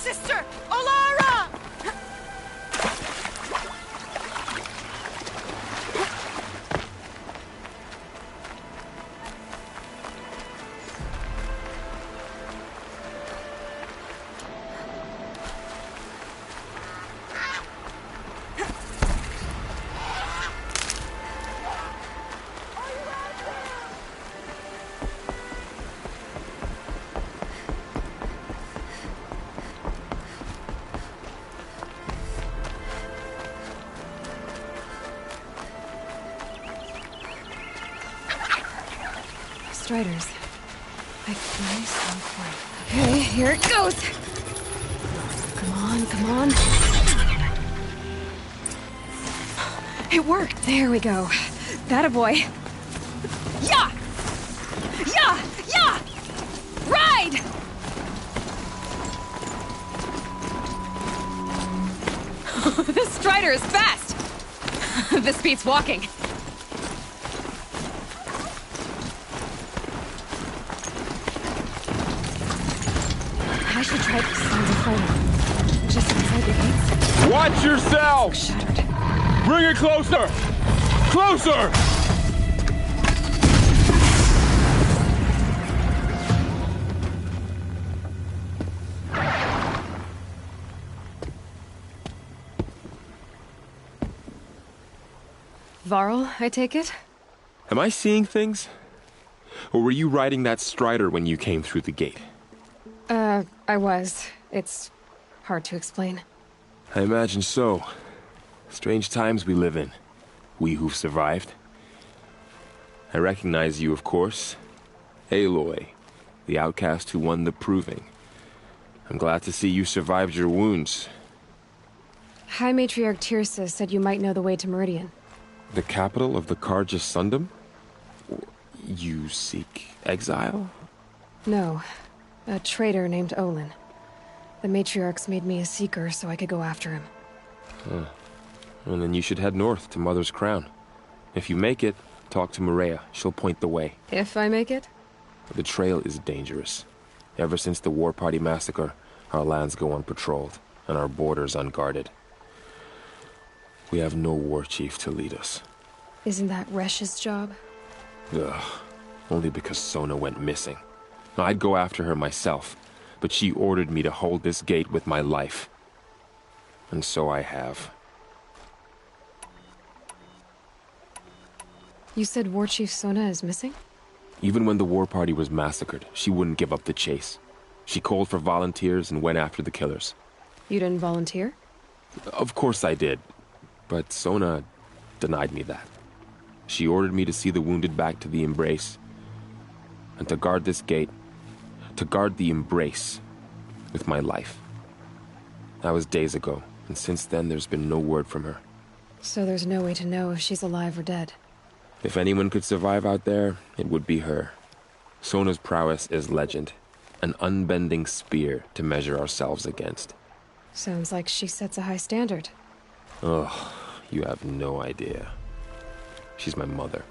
sister! Olara! Striders. Like nice and quiet. Okay, here it goes! Come on, come on. It worked! There we go. That a boy. Yeah! Yeah! Yeah! Ride! This Strider is fast! This beats walking. I should try to find a fighter. Just inside the gates. Watch yourself! Shattered. Bring it closer! Closer! Varl, I take it? Am I seeing things? Or were you riding that Strider when you came through the gate? I was. It's hard to explain. I imagine so. Strange times we live in. We who've survived. I recognize you, of course. Aloy, the outcast who won the proving. I'm glad to see you survived your wounds. High Matriarch Tirsa said you might know the way to Meridian. The capital of the Carja Sundom? You seek exile? No. A traitor named Olin. The Matriarchs made me a seeker so I could go after him. Huh. Well, then you should head north to Mother's Crown. If you make it, talk to Maria. She'll point the way. If I make it? The trail is dangerous. Ever since the War Party massacre, our lands go unpatrolled, and our borders unguarded. We have no war chief to lead us. Isn't that Resh's job? Ugh. Only because Sona went missing. I'd go after her myself, but she ordered me to hold this gate with my life. And so I have. You said War Chief Sona is missing? Even when the War Party was massacred, she wouldn't give up the chase. She called for volunteers and went after the killers. You didn't volunteer? Of course I did, but Sona denied me that. She ordered me to see the wounded back to the Embrace, and to guard this gate, to guard the Embrace with my life. That was days ago, and since then there's been no word from her. So there's no way to know if she's alive or dead. If anyone could survive out there, it would be her. Sona's prowess is legend, an unbending spear to measure ourselves against. Sounds like she sets a high standard. Ugh, you have no idea. She's my mother.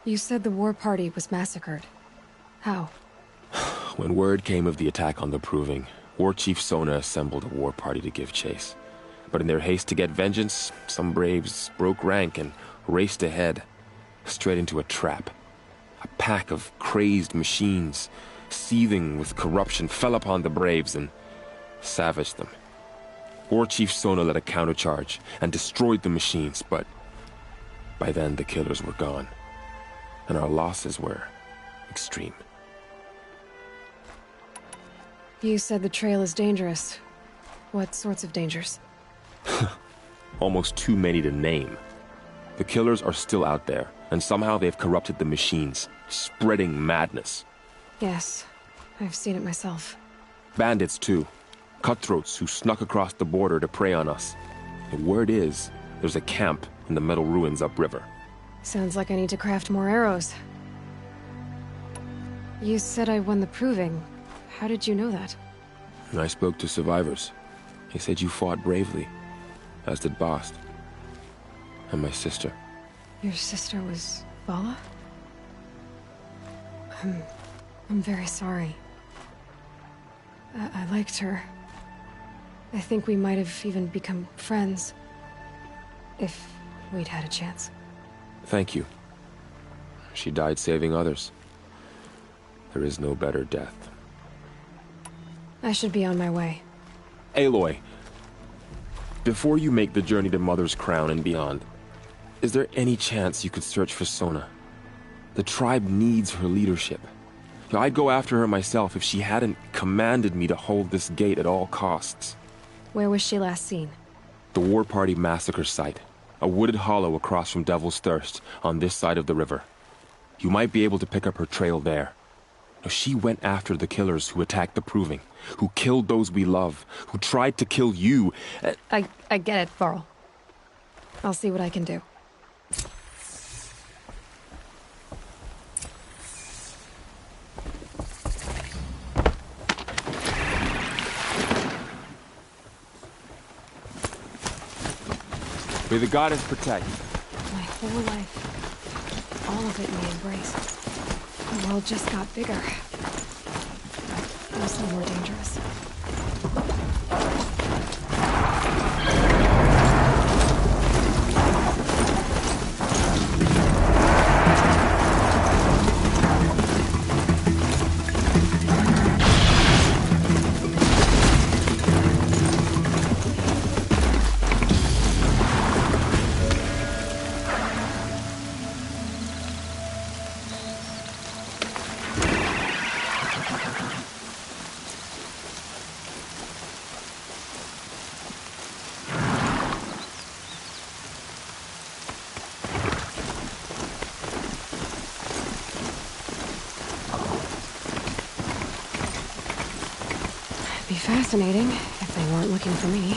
You said the War Party was massacred. How? When word came of the attack on the Proving, War Chief Sona assembled a war party to give chase. But in their haste to get vengeance, some braves broke rank and raced ahead, straight into a trap. A pack of crazed machines, seething with corruption, fell upon the braves and savaged them. War Chief Sona led a countercharge and destroyed the machines, but by then the killers were gone, and our losses were extreme. You said the trail is dangerous. What sorts of dangers? Almost too many to name. The killers are still out there, and somehow they've corrupted the machines, spreading madness. Yes, I've seen it myself. Bandits, too. Cutthroats who snuck across the border to prey on us. The word is, there's a camp in the metal ruins upriver. Sounds like I need to craft more arrows. You said I won the Proving. How did you know that? I spoke to survivors. They said you fought bravely, as did Bast. And my sister. Your sister was Vala? I'm very sorry. I liked her. I think we might have even become friends. If we'd had a chance. Thank you. She died saving others. There is no better death. I should be on my way. Aloy, before you make the journey to Mother's Crown and beyond, is there any chance you could search for Sona? The tribe needs her leadership. I'd go after her myself if she hadn't commanded me to hold this gate at all costs. Where was she last seen? The War Party massacre site. A wooded hollow across from Devil's Thirst, on this side of the river. You might be able to pick up her trail there. She went after the killers who attacked the Proving, who killed those we love, who tried to kill you. I get it, Varl. I'll see what I can do. May the goddess protect. My whole life, all of it may embrace. The world just got bigger. Mostly more dangerous. Be fascinating if they weren't looking for me.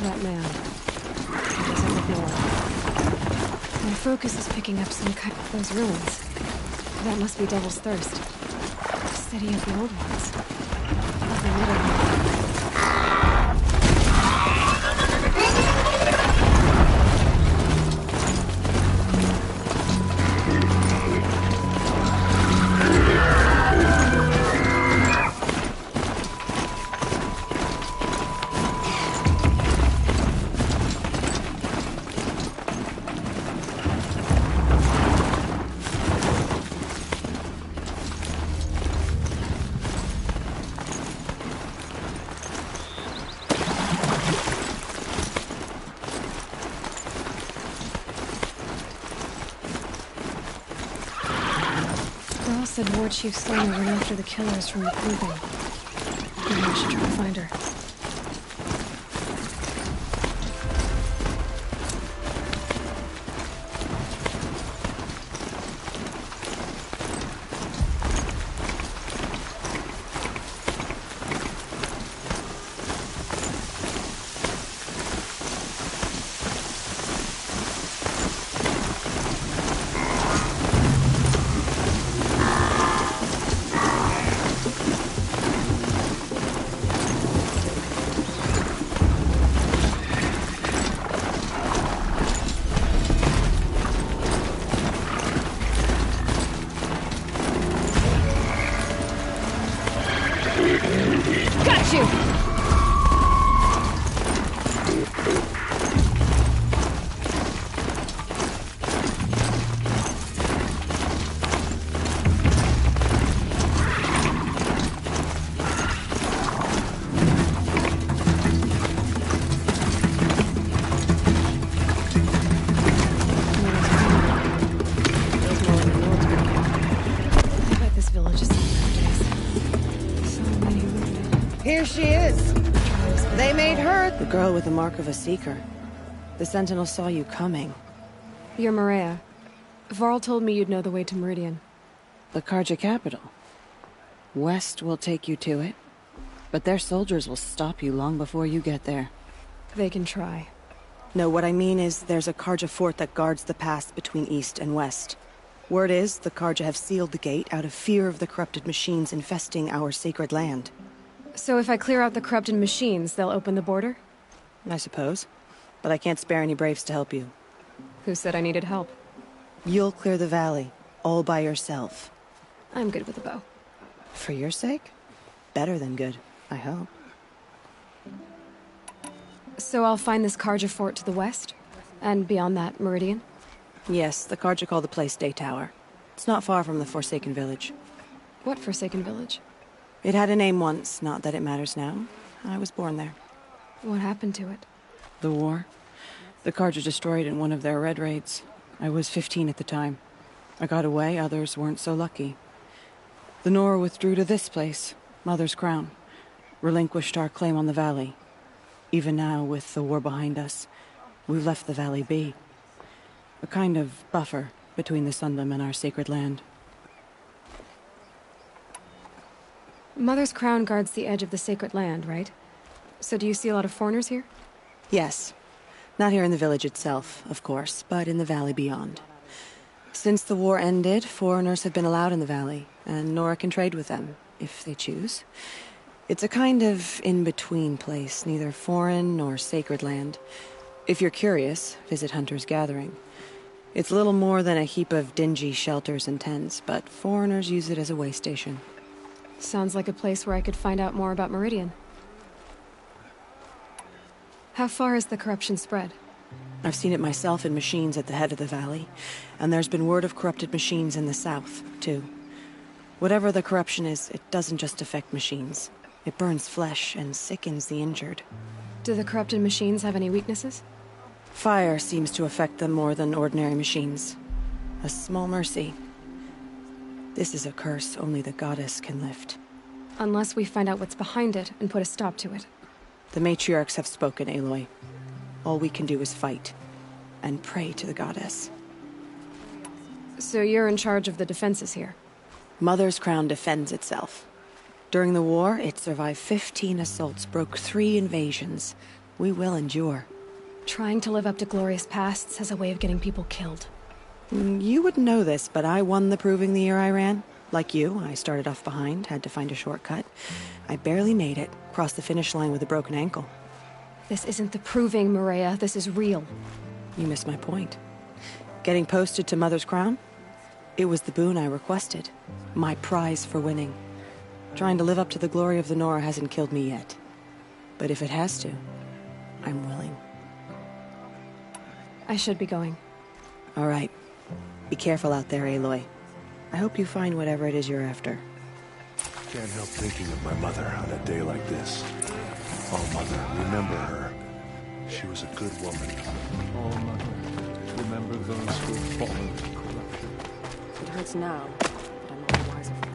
that man. He doesn't look normal. My focus is picking up some kind of those ruins. That must be Devil's Thirst. Steady up the old ones. Every little one. Said War Chief Sona went after the killers from the proving. Maybe I should try to find her. Got you! Here she is. They made her the girl with the mark of a seeker. The Sentinel saw you coming. You're Maria. Varl told me you'd know the way to Meridian. The Carja capital. West will take you to it, but their soldiers will stop you long before you get there. They can try. No, what I mean is there's a Carja fort that guards the pass between East and West. Word is the Carja have sealed the gate out of fear of the corrupted machines infesting our sacred land. So if I clear out the corrupted machines, they'll open the border? I suppose. But I can't spare any braves to help you. Who said I needed help? You'll clear the valley, all by yourself. I'm good with a bow. For your sake? Better than good, I hope. So I'll find this Carja fort to the west? And beyond that, Meridian? Yes, the Carja call the place Day Tower. It's not far from the Forsaken Village. What Forsaken Village? It had a name once, not that it matters now. I was born there. What happened to it? The war. The Carja destroyed in one of their red raids. I was 15 at the time. I got away, others weren't so lucky. The Nora withdrew to this place, Mother's Crown. Relinquished our claim on the valley. Even now, with the war behind us, we've left the valley be. A kind of buffer between the Sundom and our sacred land. Mother's Crown guards the edge of the sacred land, right? So do you see a lot of foreigners here? Yes. Not here in the village itself, of course, but in the valley beyond. Since the war ended, foreigners have been allowed in the valley, and Nora can trade with them, if they choose. It's a kind of in-between place, neither foreign nor sacred land. If you're curious, visit Hunter's Gathering. It's little more than a heap of dingy shelters and tents, but foreigners use it as a way station. Sounds like a place where I could find out more about Meridian. How far has the corruption spread? I've seen it myself in machines at the head of the valley, and there's been word of corrupted machines in the south, too. Whatever the corruption is, it doesn't just affect machines. It burns flesh and sickens the injured. Do the corrupted machines have any weaknesses? Fire seems to affect them more than ordinary machines. A small mercy. This is a curse only the goddess can lift. Unless we find out what's behind it and put a stop to it. The matriarchs have spoken, Aloy. All we can do is fight. And pray to the goddess. So you're in charge of the defenses here? Mother's Crown defends itself. During the war, it survived 15 assaults, broke 3 invasions. We will endure. Trying to live up to glorious pasts has a way of getting people killed. You wouldn't know this, but I won the proving the year I ran. Like you, I started off behind, had to find a shortcut. I barely made it, crossed the finish line with a broken ankle. This isn't the proving, Maria. This is real. You missed my point. Getting posted to Mother's Crown? It was the boon I requested. My prize for winning. Trying to live up to the glory of the Nora hasn't killed me yet. But if it has to, I'm willing. I should be going. All right. Be careful out there, Aloy. I hope you find whatever it is you're after. Can't help thinking of my mother on a day like this. Oh, Mother, remember her. She was a good woman. Oh, Mother, remember those who fallen to corruption. It hurts now, but I'm all the wiser for it.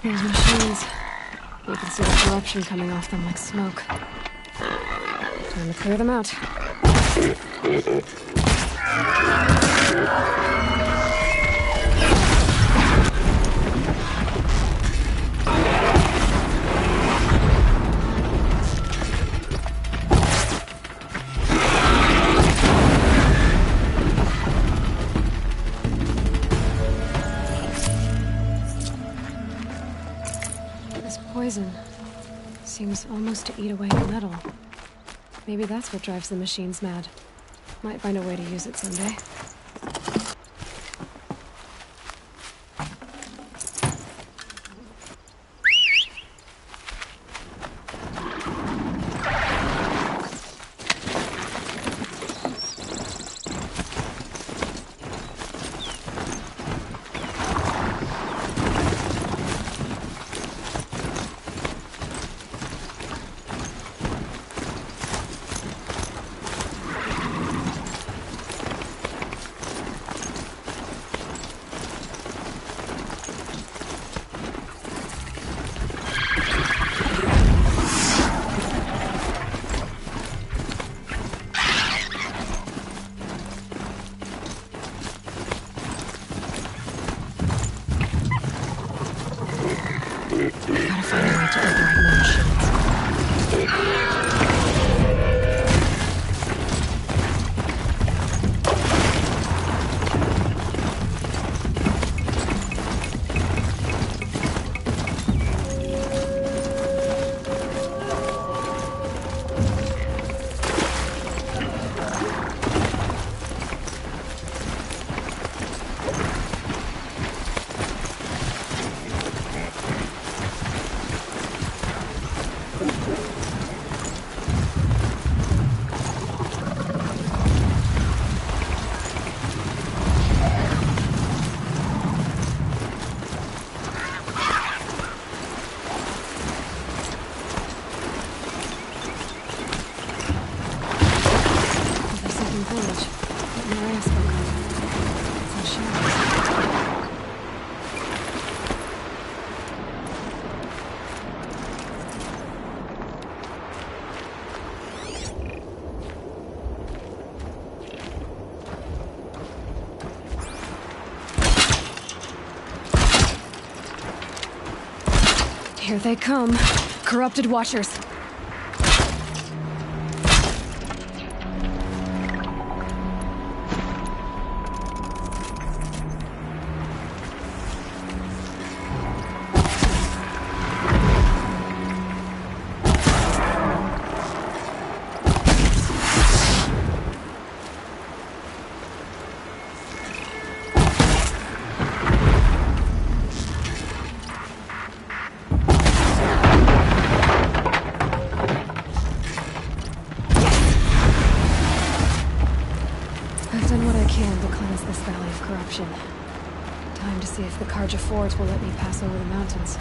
Those machines. You can see the corruption coming off them like smoke. Time to clear them out. Poison seems almost to eat away the metal. Maybe that's what drives the machines mad. Might find a way to use it someday. Gotta find a way to override more machines. Here they come. Corrupted Watchers. The Karja fort will let me pass over the mountains.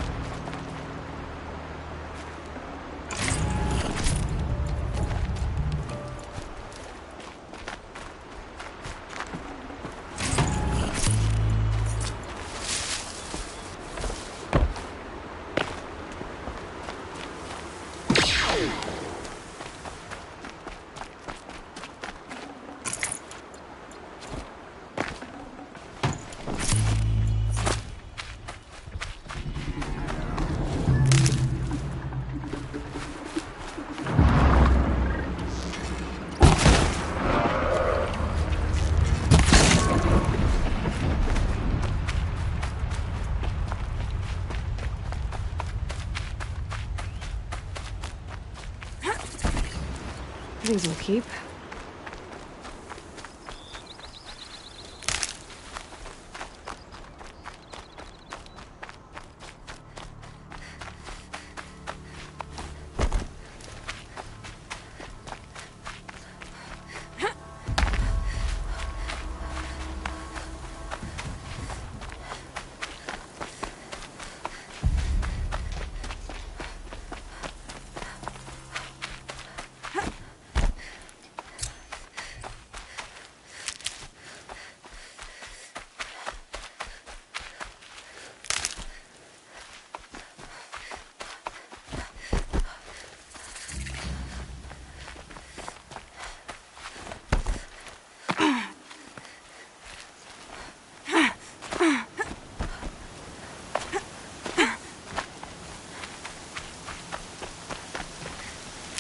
These will keep.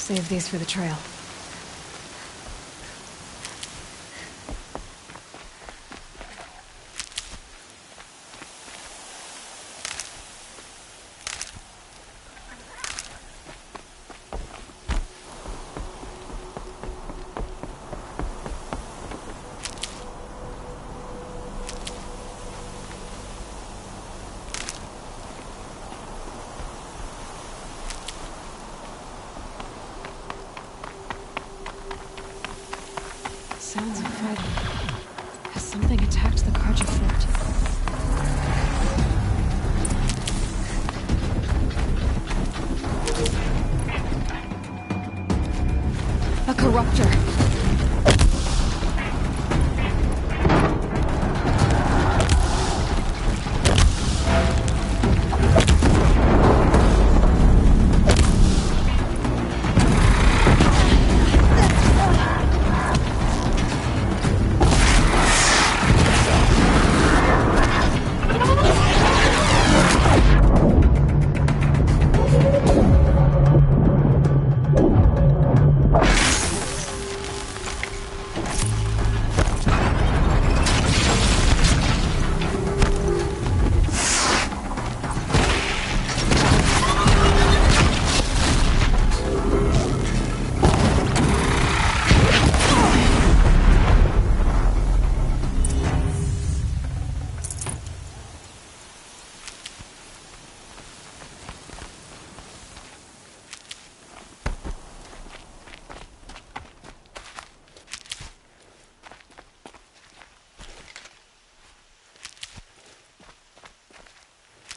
Save these for the trail. Sounds of fighting. Has something attacked the Karja fort? A corruptor.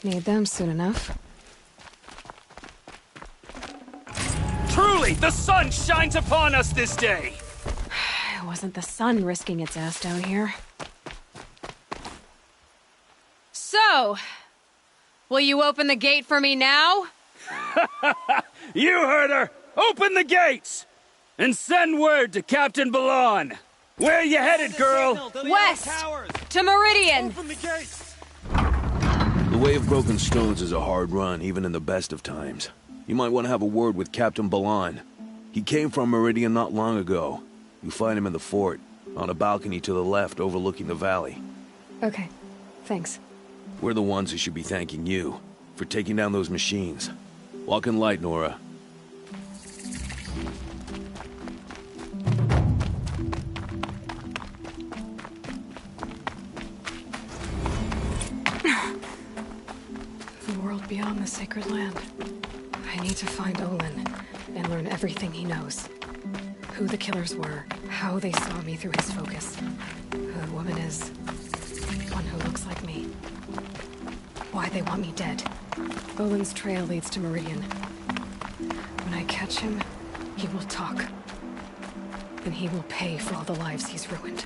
Need them soon enough. Truly, the sun shines upon us this day! It wasn't the sun risking its ass down here. So, will you open the gate for me now? You heard her! Open the gates! And send word to Captain Balan! Where you headed, girl? West! To Meridian! Open the gates! The Way of Broken Stones is a hard run, even in the best of times. You might want to have a word with Captain Balan. He came from Meridian not long ago. You find him in the fort, on a balcony to the left overlooking the valley. Okay, thanks. We're the ones who should be thanking you for taking down those machines. Walk in light, Nora. The world beyond the sacred land. I need to find Olin and learn everything he knows. Who the killers were, how they saw me through his focus. Who the woman is. One who looks like me. why they want me dead. Olin's trail leads to Meridian. When I catch him, he will talk. And he will pay for all the lives he's ruined.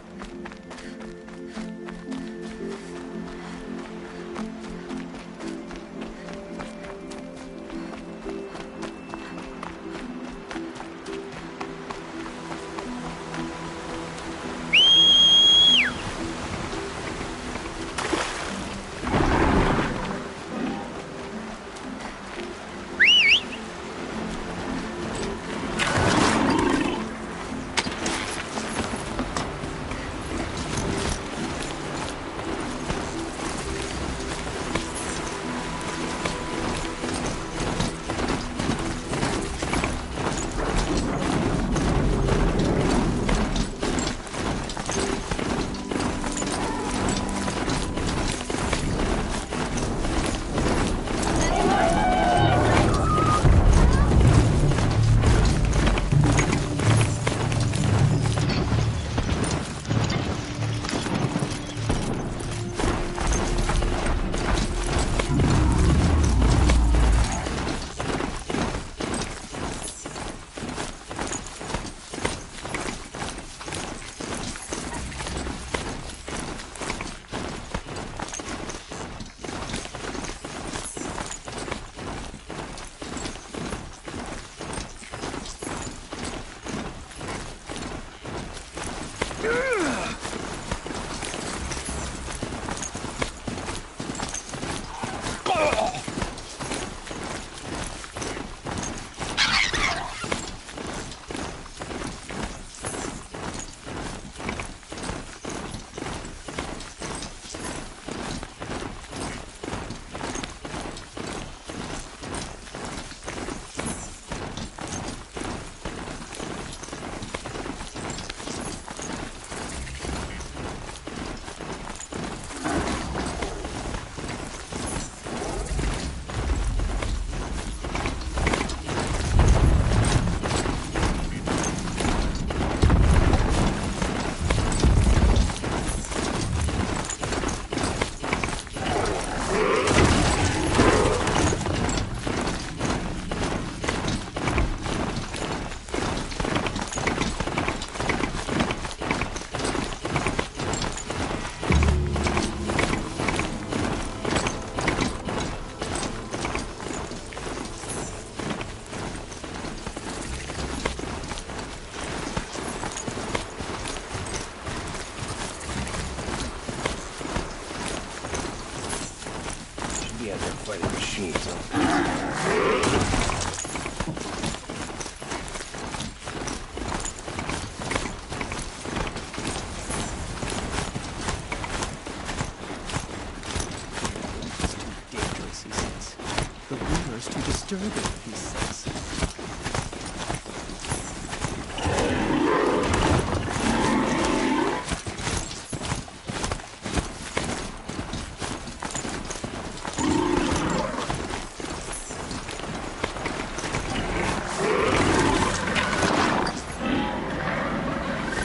Disturbing, he says.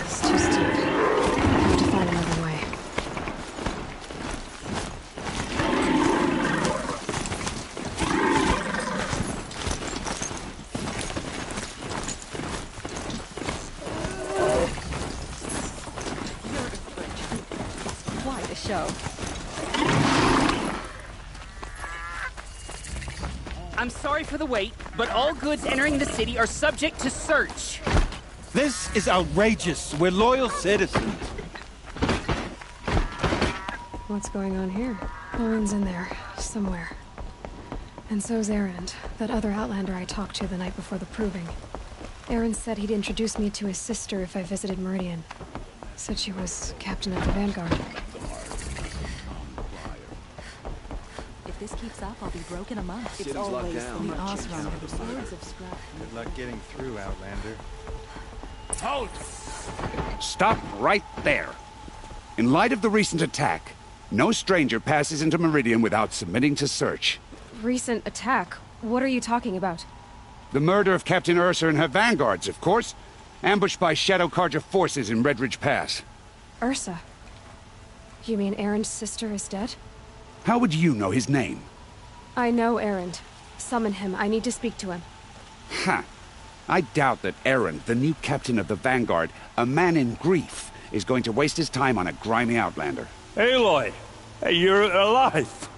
It's too steep. I have to find another way. Show. I'm sorry for the wait, but all goods entering the city are subject to search. This is outrageous. We're loyal citizens. What's going on here? Olin's in there, somewhere. And so's Erend, that other Outlander I talked to the night before the proving. Erend said he'd introduce me to his sister if I visited Meridian. Said she was captain of the Vanguard. If this keeps up, I'll be broke in a month. City's locked down. The Osram have loads of scrap. Good luck getting through, Outlander. Halt! Stop right there. In light of the recent attack, no stranger passes into Meridian without submitting to search. Recent attack? What are you talking about? The murder of Captain Ursa and her vanguards, of course. Ambushed by Shadow Carja forces in Red Ridge Pass. Ursa? You mean Erend's sister is dead? How would you know his name? I know Erend. Summon him. I need to speak to him. Ha! I doubt that Erend, the new captain of the Vanguard, a man in grief, is going to waste his time on a grimy outlander. Aloy! Hey, you're alive!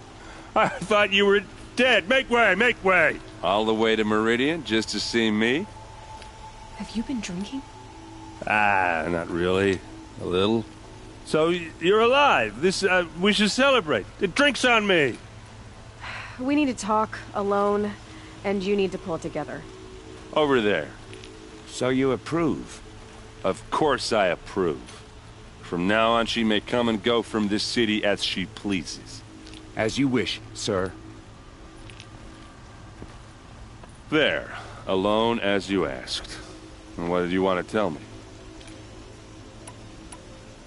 I thought you were dead. Make way, make way! All the way to Meridian just to see me? Have you been drinking? Ah, not really. A little. So, you're alive. We should celebrate. The drink's on me. We need to talk, alone, and you need to pull it together. Over there. So you approve? Of course I approve. From now on, she may come and go from this city as she pleases. As you wish, sir. There. Alone as you asked. And what did you want to tell me?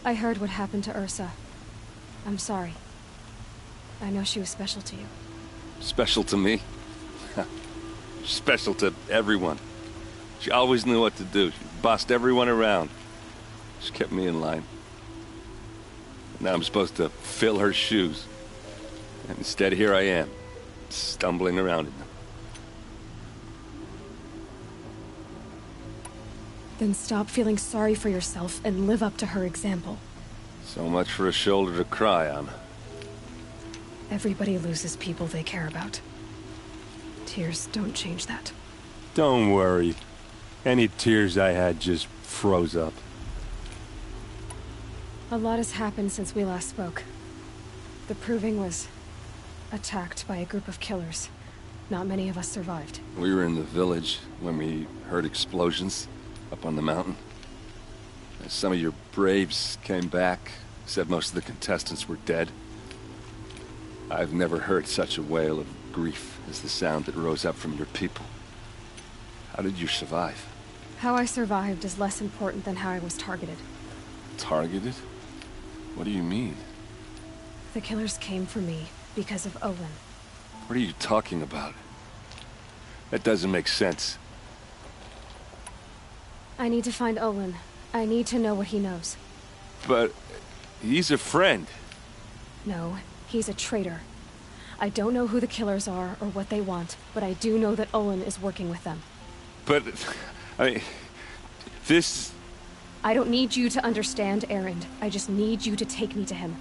I heard what happened to Ursa. I'm sorry. I know she was special to you. Special to me? Special to everyone. She always knew what to do. She bossed everyone around. She kept me in line. Now I'm supposed to fill her shoes. And instead, here I am, stumbling around in them. Then stop feeling sorry for yourself and live up to her example. So much for a shoulder to cry on. Everybody loses people they care about. Tears don't change that. Don't worry. Any tears I had just froze up. A lot has happened since we last spoke. The Proving was attacked by a group of killers. Not many of us survived. We were in the village when we heard explosions up on the mountain. And some of your braves came back, said most of the contestants were dead. I've never heard such a wail of grief as the sound that rose up from your people. How did you survive? How I survived is less important than how I was targeted. Targeted? What do you mean? The killers came for me because of Olin. What are you talking about? That doesn't make sense. I need to find Olin. I need to know what he knows. But he's a friend. No, he's a traitor. I don't know who the killers are or what they want, but I do know that Olin is working with them. But, I mean, this... I don't need you to understand, Erend. I just need you to take me to him.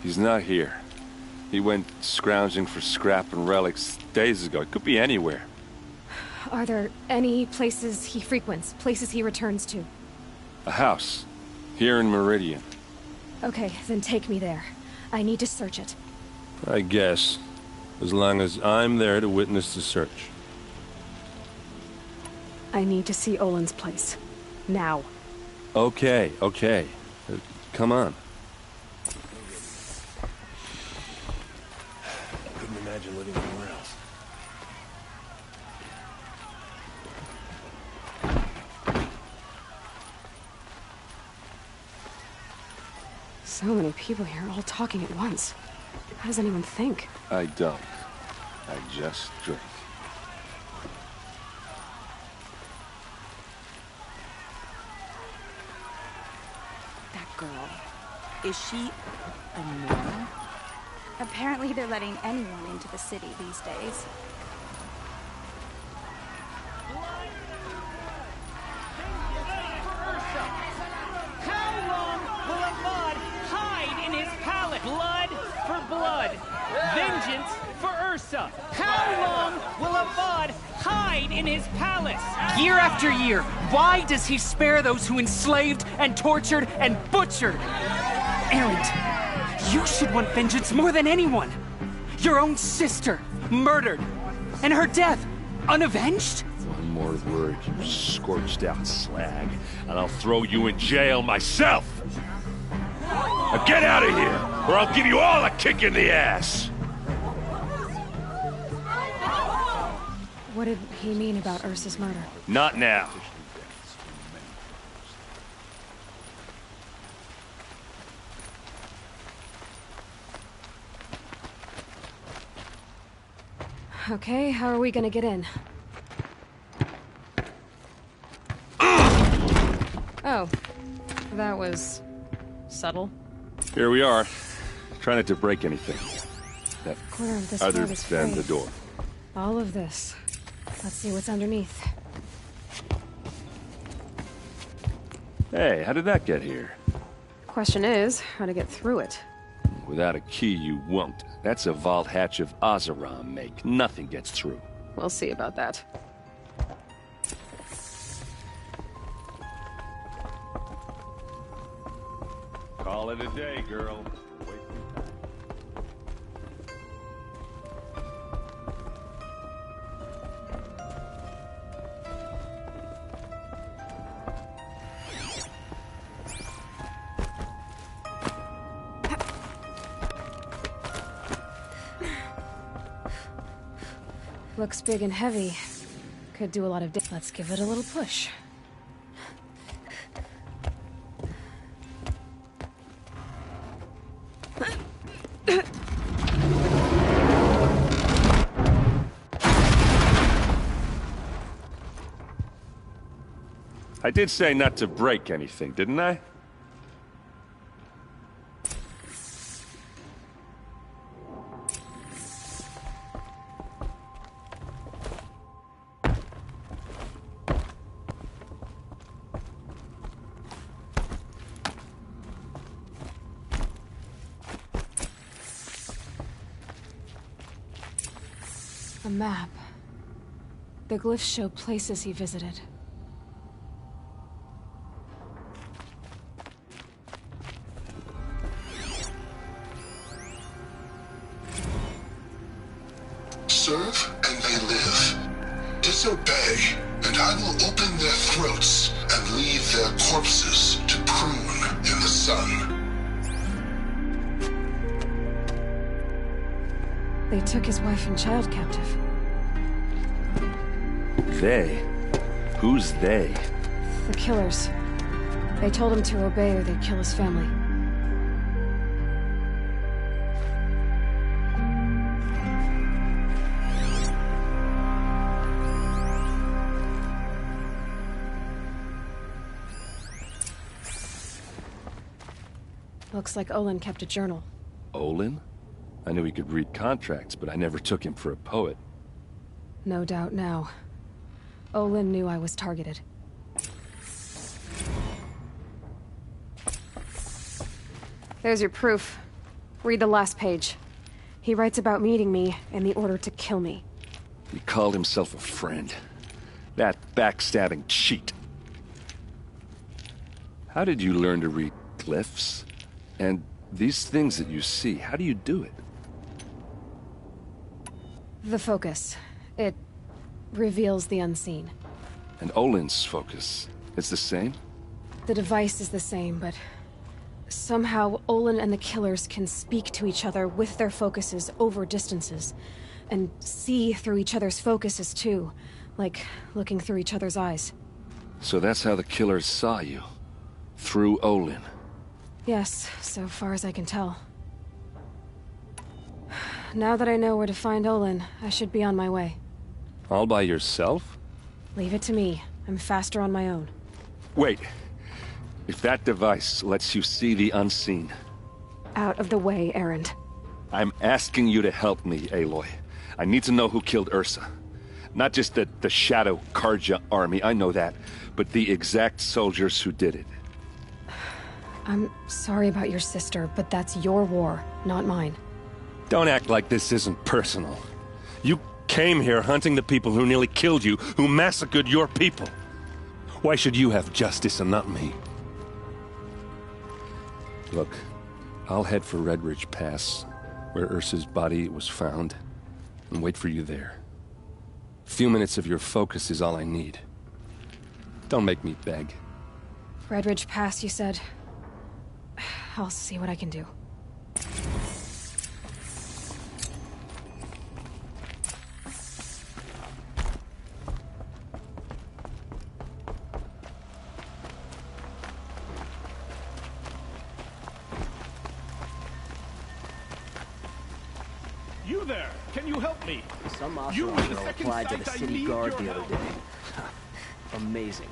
He's not here. He went scrounging for scrap and relics days ago. It could be anywhere. Are there any places he frequents, places he returns to? A house. Here in Meridian. Okay, then take me there. I need to search it. I guess. As long as I'm there to witness the search. I need to see Olin's place. Now. Okay. Come on. Couldn't imagine living anywhere else. So many people here, all talking at once. How does anyone think? I don't. I just drink. That girl. Is she a Nora? Apparently they're letting anyone into the city these days. How long will Avad hide in his palace? Blood for blood. Vengeance for Ursa. How long will Avad hide in his palace? Year after year, why does he spare those who enslaved and tortured and butchered? Erend, you should want vengeance more than anyone. Your own sister, murdered. And her death, unavenged? One more word, you scorched out slag, and I'll throw you in jail myself! Now get out of here, or I'll give you all a kick in the ass! What did he mean about Ursa's murder? Not now. Okay, how are we gonna get in? Oh, that was subtle. Here we are. Try not to break anything. That Corner of this other fort is than the frayed. door. All of this. Let's see what's underneath. Hey, how did that get here? Question is, how to get through it. Without a key, you won't. That's a vault hatch of Ozeram make. Nothing gets through. We'll see about that. Call it a day, girl. Wait. Looks big and heavy. Could do a lot of Let's give it a little push. I did say not to break anything, didn't I? A map. The glyphs show places he visited. Serve and they live. Disobey, and I will open their throats and leave their corpses to prune in the sun. They took his wife and child captive. They? Who's they? The killers. They told him to obey or they'd kill his family. Looks like Olin kept a journal. Olin? I knew he could read contracts, but I never took him for a poet. No doubt now. Olin knew I was targeted. There's your proof. Read the last page. He writes about meeting me and the order to kill me. He called himself a friend. That backstabbing cheat. How did you learn to read glyphs? And these things that you see, how do you do it? The focus. It reveals the unseen. And Olin's focus, it's the same? The device is the same, but somehow Olin and the killers can speak to each other with their focuses over distances. And see through each other's focuses too, like looking through each other's eyes. So that's how the killers saw you? Through Olin? Yes, so far as I can tell. Now that I know where to find Olin, I should be on my way. All by yourself? Leave it to me. I'm faster on my own. Wait. If that device lets you see the unseen... Out of the way, Erend. I'm asking you to help me, Aloy. I need to know who killed Ursa. Not just the Shadow Karja army, I know that, but the exact soldiers who did it. I'm sorry about your sister, but that's your war, not mine. Don't act like this isn't personal. You came here hunting the people who nearly killed you, who massacred your people. Why should you have justice and not me? Look, I'll head for Red Ridge Pass, where Ursa's body was found, and wait for you there. A few minutes of your focus is all I need. Don't make me beg. Red Ridge Pass, you said? I'll see what I can do. You there! Can you help me? Some You Oseram were the girl second applied to site the I city need guard your the other help. day. Amazing.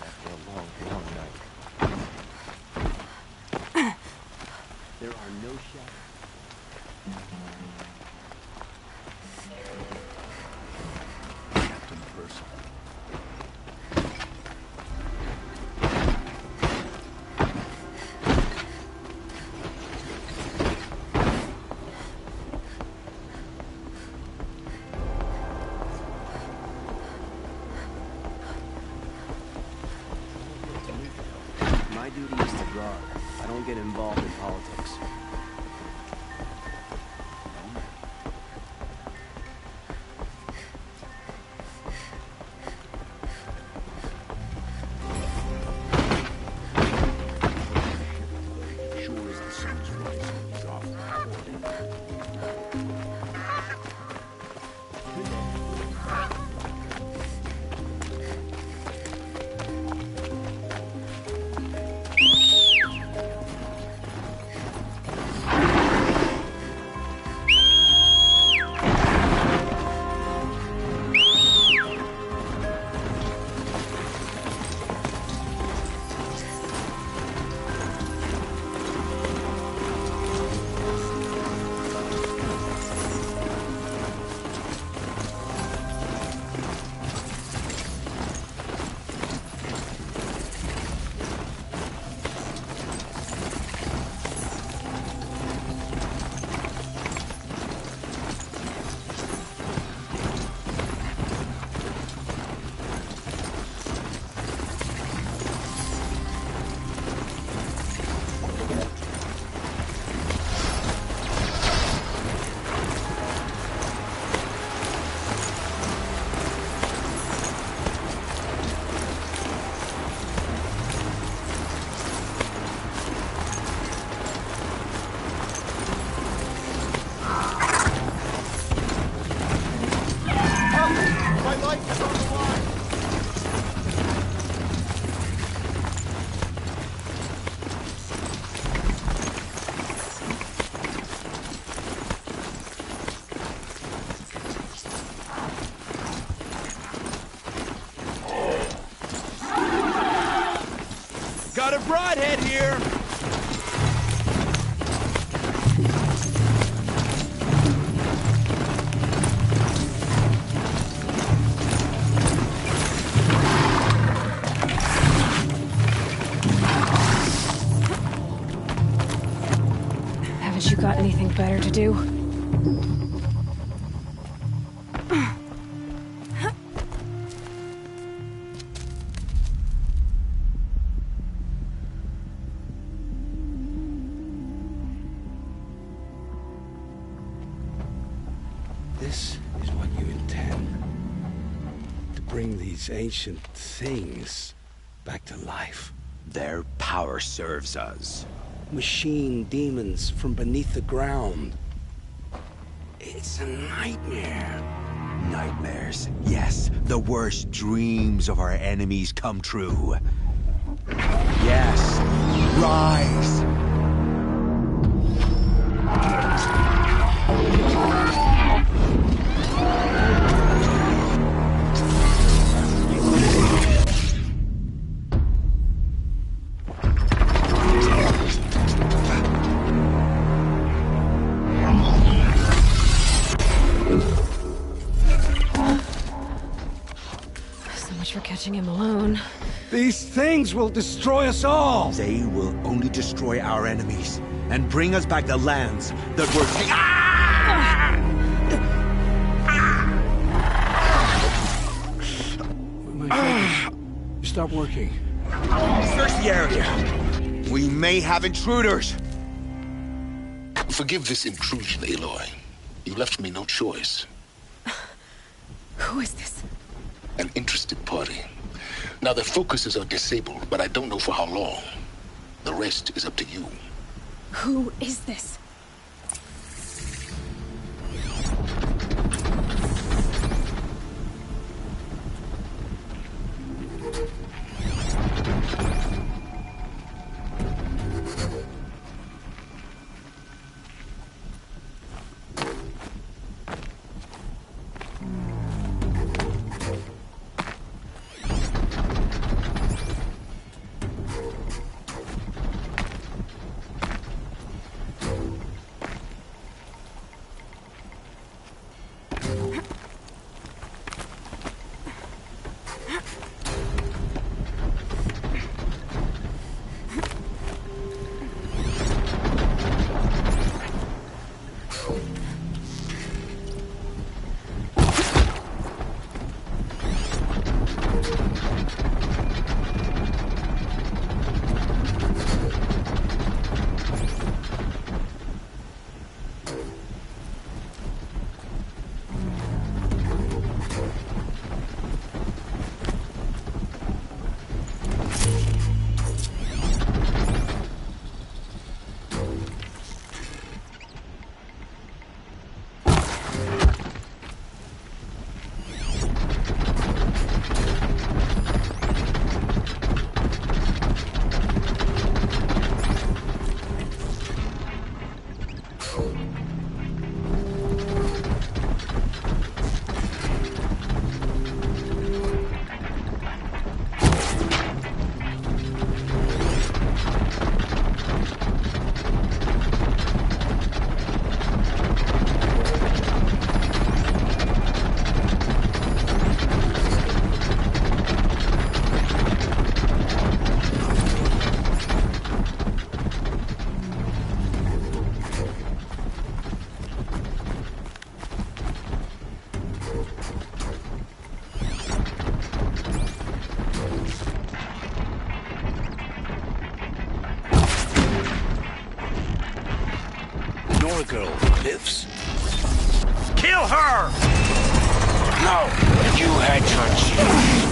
After a long, long night. There are no shadows. Captain Purcell. My duty is to guard. I don't get involved in politics. Sure as the sun's rising, he's off the board. Got a broadhead here! Haven't you got anything better to do? This is what you intend. To bring these ancient things back to life. Their power serves us. Machine demons from beneath the ground. It's a nightmare. Nightmares, yes. The worst dreams of our enemies come true. Yes. Rise! So much for catching him alone. These things will destroy us all! They will only destroy our enemies and bring us back the lands that were My focus. You stop working. Search the area. We may have intruders. Forgive this intrusion, Aloy. You left me no choice. Who is this? An interested party. Now, their focuses are disabled, but I don't know for how long. The rest is up to you. Who is this? Nora girl lives. Kill her! No! You had your chance.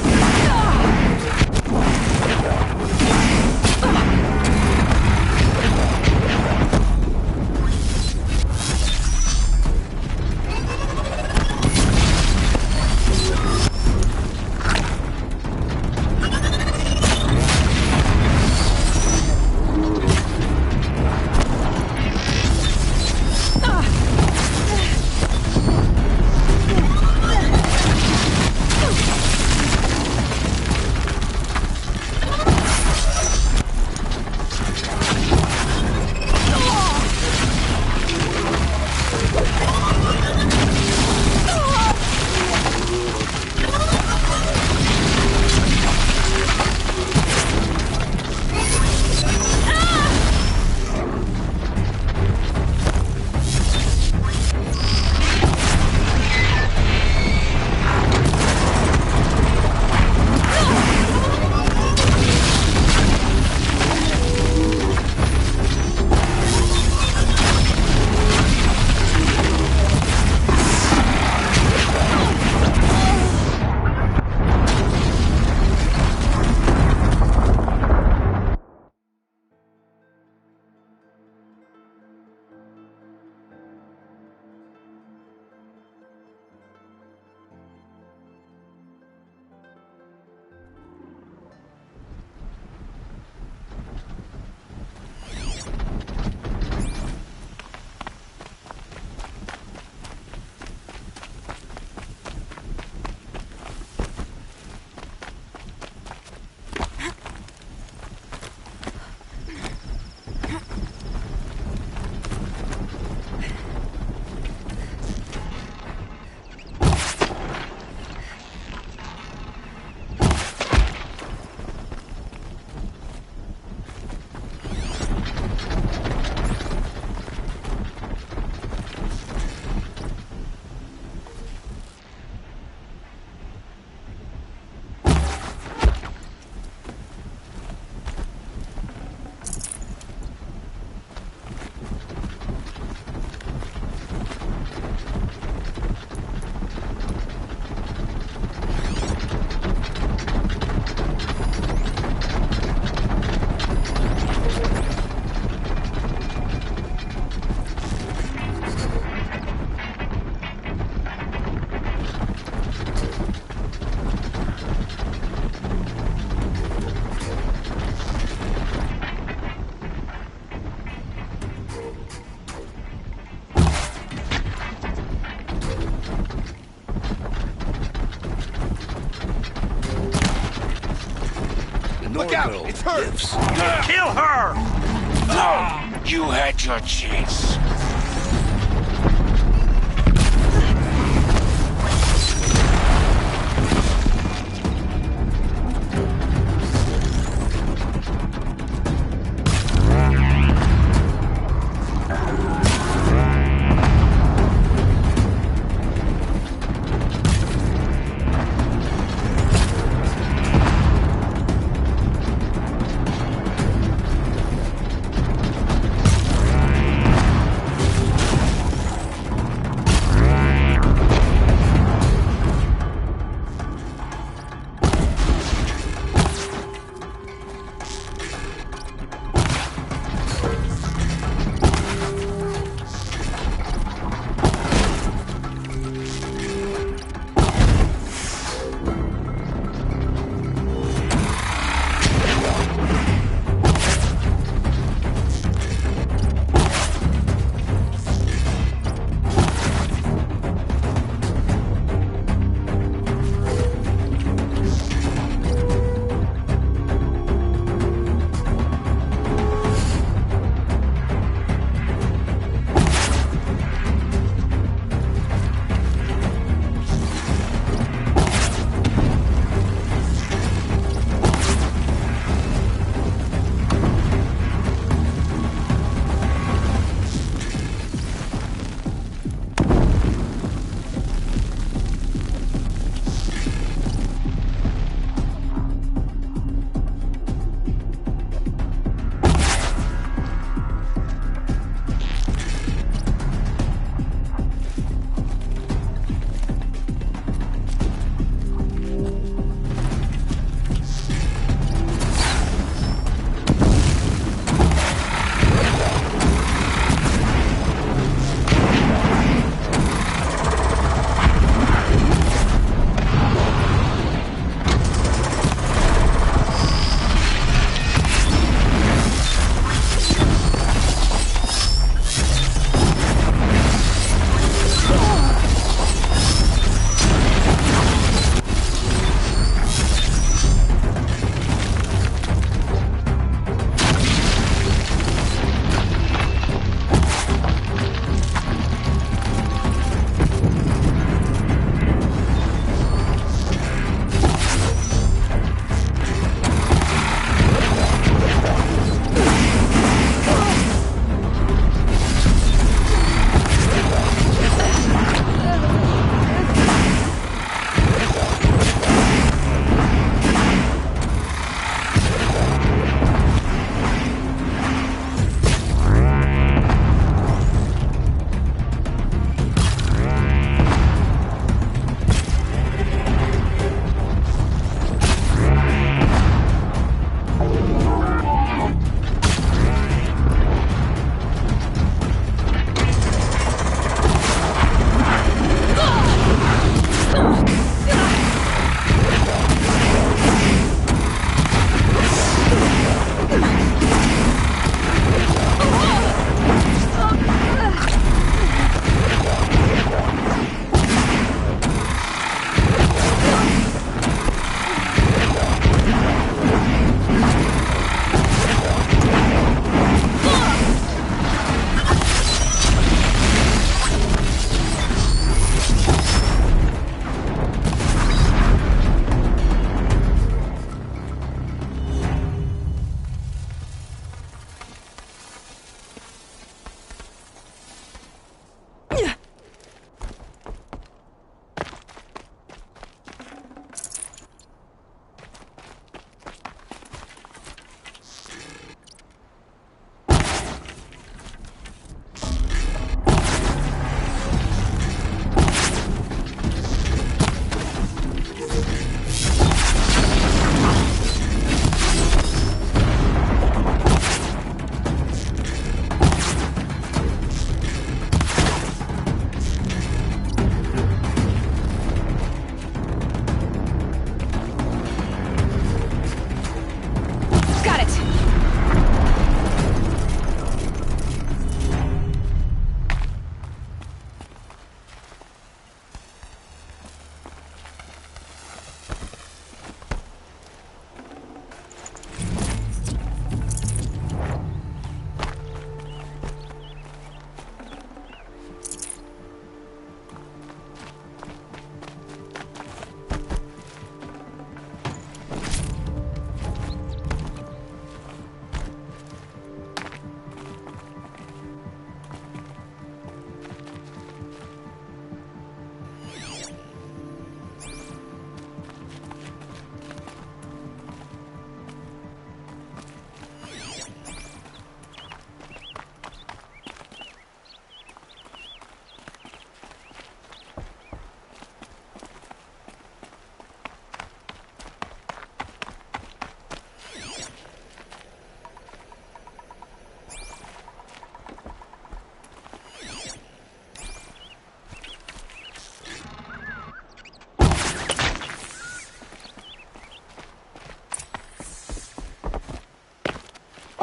Look out! It's her! Lives. Kill her! No! You had your chance.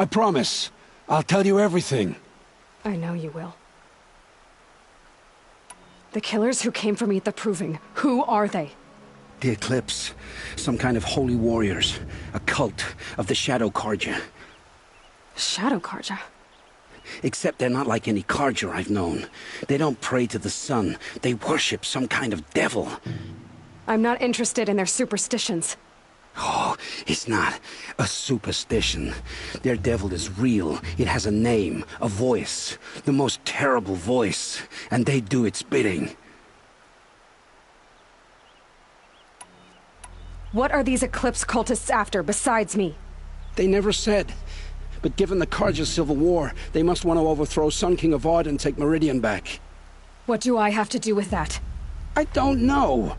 I promise. I'll tell you everything. I know you will. The killers who came for me at the Proving, who are they? The Eclipse. Some kind of holy warriors. A cult of the Shadow Carja. Shadow Carja? Except they're not like any Carja I've known. They don't pray to the sun. They worship some kind of devil. I'm not interested in their superstitions. Oh, it's not a superstition. Their devil is real. It has a name, a voice. The most terrible voice. And they do its bidding. What are these Eclipse cultists after, besides me? They never said. But given the Carja civil war, they must want to overthrow Sun King Avad and take Meridian back. What do I have to do with that? I don't know.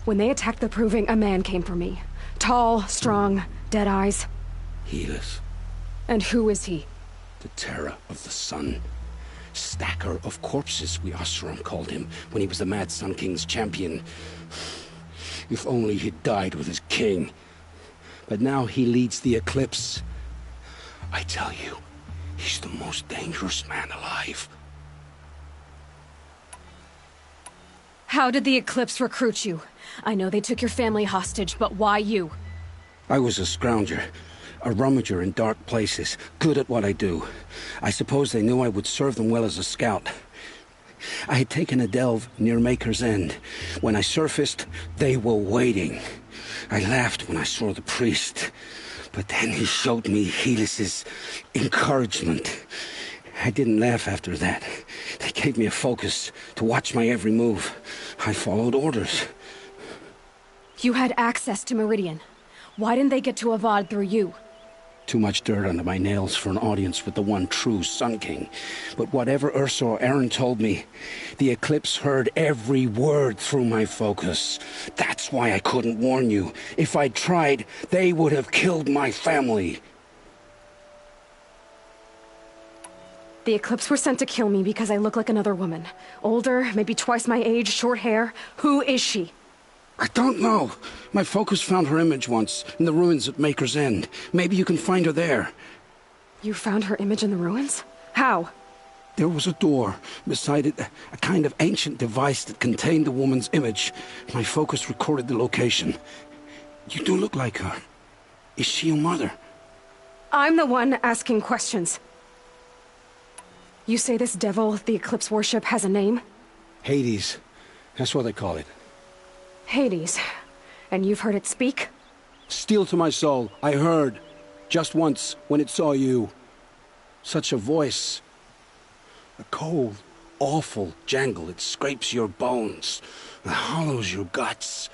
When they attacked the Proving, a man came for me. Tall, strong, dead eyes. Helis. And who is he? The terror of the sun. Stacker of corpses, we Oseram called him, when he was the Mad Sun King's champion. If only he'd died with his king. But now he leads the Eclipse. I tell you, he's the most dangerous man alive. How did the Eclipse recruit you? I know they took your family hostage, but why you? I was a scrounger, a rummager in dark places, good at what I do. I suppose they knew I would serve them well as a scout. I had taken a delve near Maker's End. When I surfaced, they were waiting. I laughed when I saw the priest, but then he showed me Helis's encouragement. I didn't laugh after that. They gave me a focus to watch my every move. I followed orders. You had access to Meridian. Why didn't they get to Avad through you? Too much dirt under my nails for an audience with the one true Sun King. But whatever Ursa or Aaron told me, the Eclipse heard every word through my focus. That's why I couldn't warn you. If I'd tried, they would have killed my family. The Eclipse were sent to kill me because I look like another woman. Older, maybe twice my age, short hair. Who is she? I don't know. My focus found her image once, in the ruins at Maker's End. Maybe you can find her there. You found her image in the ruins? How? There was a door. Beside it, a kind of ancient device that contained the woman's image. My focus recorded the location. You do look like her. Is she your mother? I'm the one asking questions. You say this devil the Eclipse worship has a name? Hades. That's what they call it. Hades. And you've heard it speak? Steel to my soul, I heard. Just once, when it saw you. Such a voice. A cold, awful jangle. It scrapes your bones. It hollows your guts.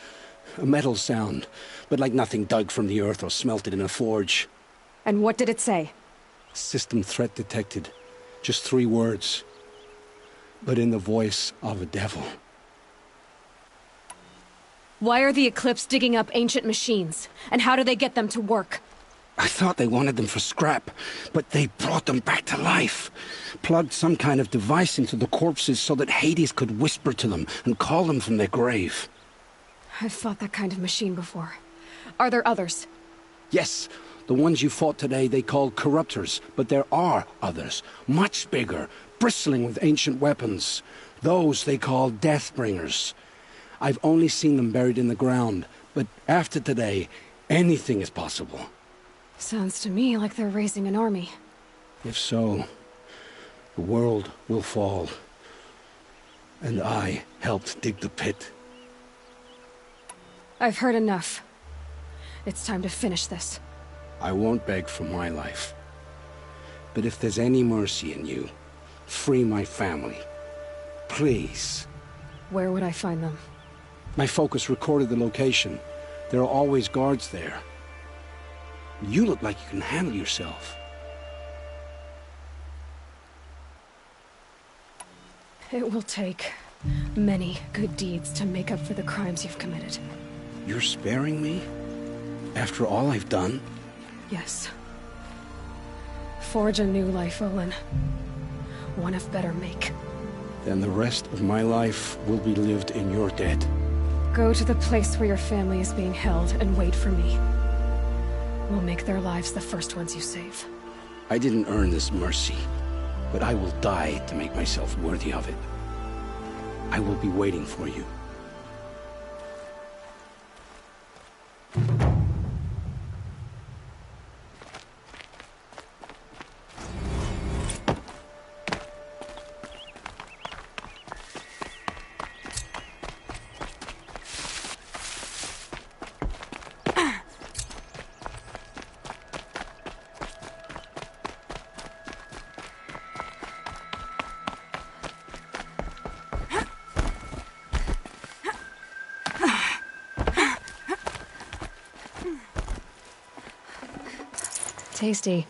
A metal sound, but like nothing dug from the earth or smelted in a forge. And what did it say? System threat detected. Just 3 words. But in the voice of a devil. Why are the Eclipse digging up ancient machines? And how do they get them to work? I thought they wanted them for scrap, but they brought them back to life. Plugged some kind of device into the corpses so that Hades could whisper to them and call them from their grave. I've fought that kind of machine before. Are there others? Yes, the ones you fought today they called corruptors, but there are others, much bigger, bristling with ancient weapons. Those they call Deathbringers. I've only seen them buried in the ground, but after today, anything is possible. Sounds to me like they're raising an army. If so, the world will fall. And I helped dig the pit. I've heard enough. It's time to finish this. I won't beg for my life. But if there's any mercy in you, free my family. Please. Where would I find them? My focus recorded the location. There are always guards there. You look like you can handle yourself. It will take many good deeds to make up for the crimes you've committed. You're sparing me? After all I've done? Yes. Forge a new life, Olin. One of better make. Then the rest of my life will be lived in your debt. Go to the place where your family is being held and wait for me. We'll make their lives the first ones you save. I didn't earn this mercy, but I will die to make myself worthy of it. I will be waiting for you. Tasty.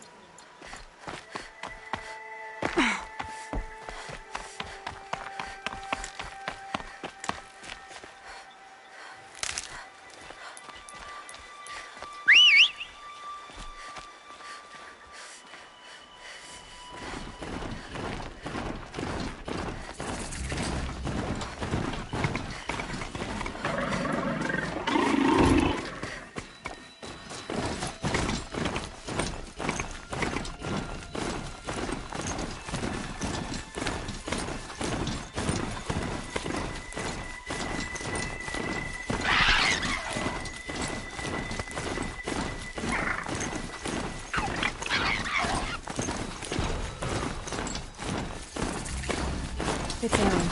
It's errand.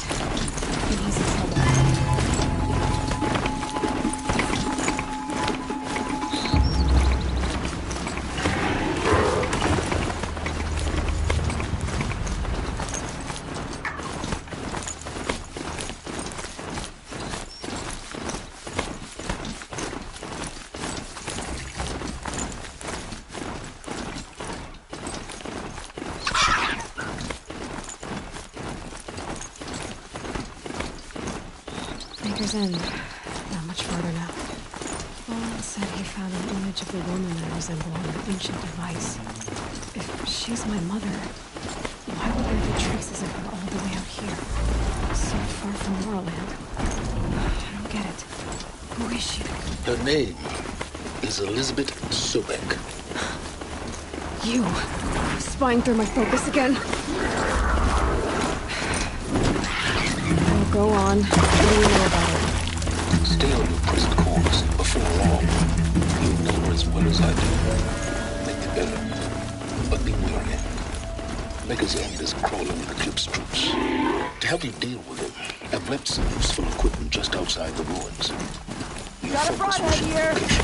It needs its help. Maker's End. Not much farther now. Paul said he found an image of the woman that resembled an ancient device. If she's my mother, why would there be traces of her all the way out here? So far from Moorland. I don't get it. Who is she? Her name is Elizabeth Sobek. You! Spying through my focus again? Oh, go on. What do you know about it? Stay on your present course. Before long, you'll know her as well as I do. Make it better. But be wary. Maker's End is crawling with Eclipse troops. To help you deal with them, I've left some useful equipment just outside the ruins. Your Got a focus will broadhead shift here.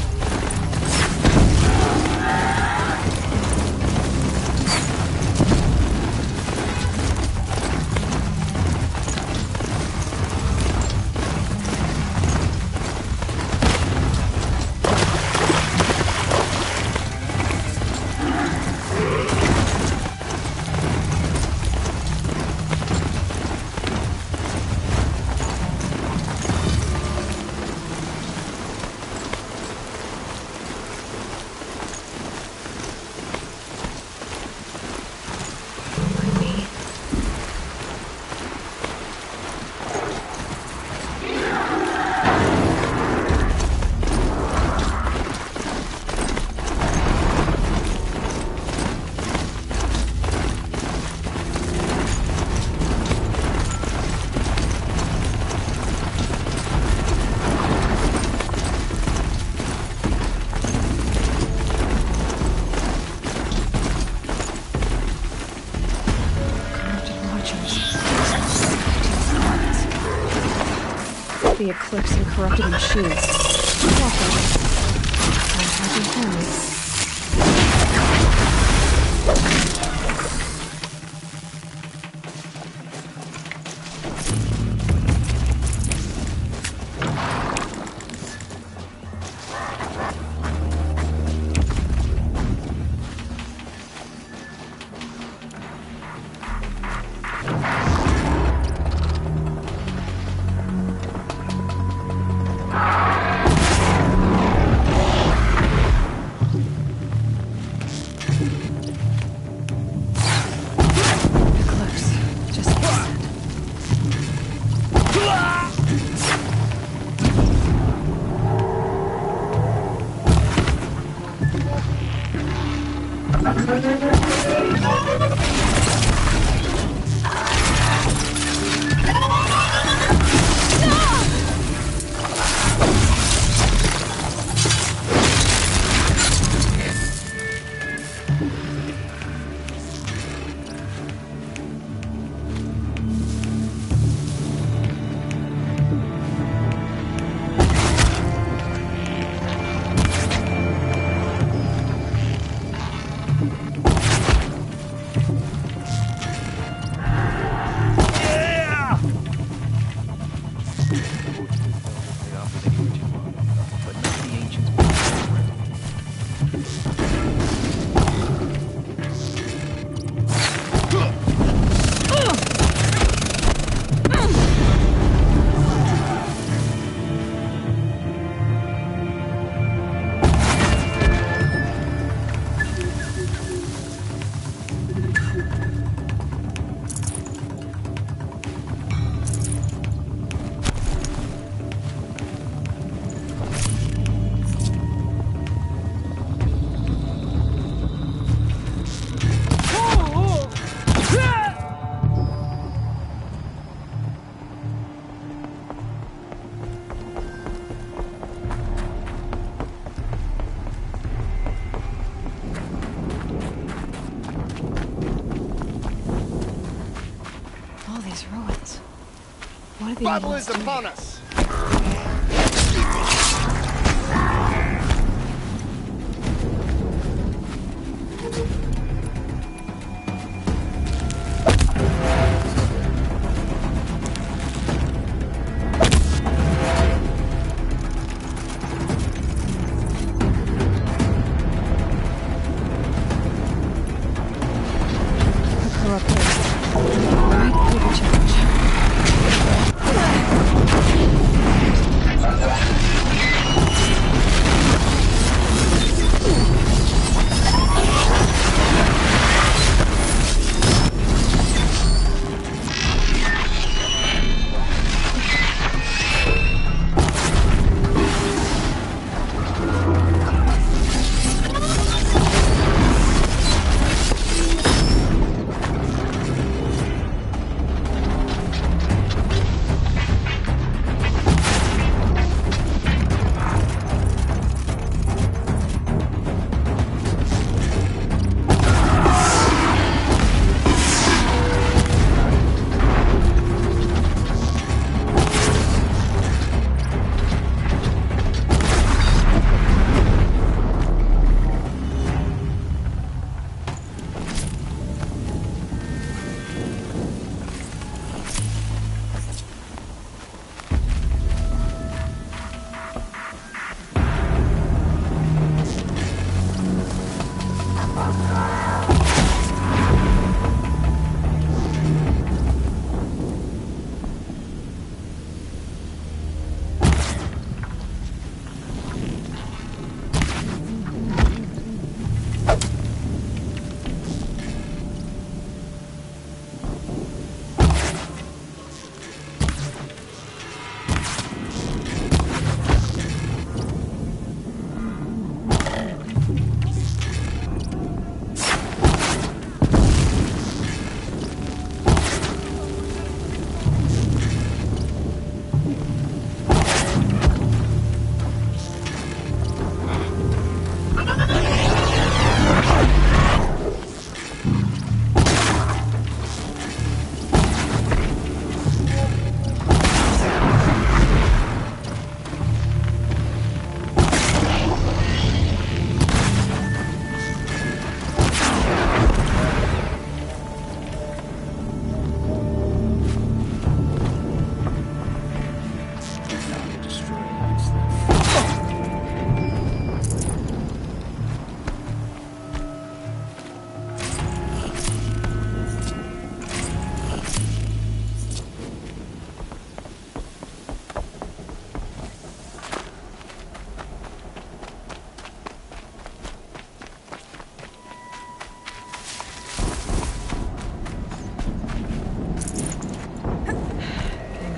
location. The Eclipse and corrupted machines. Welcome. Happy families. these ruins. What are the Battle aliens is doing? upon us!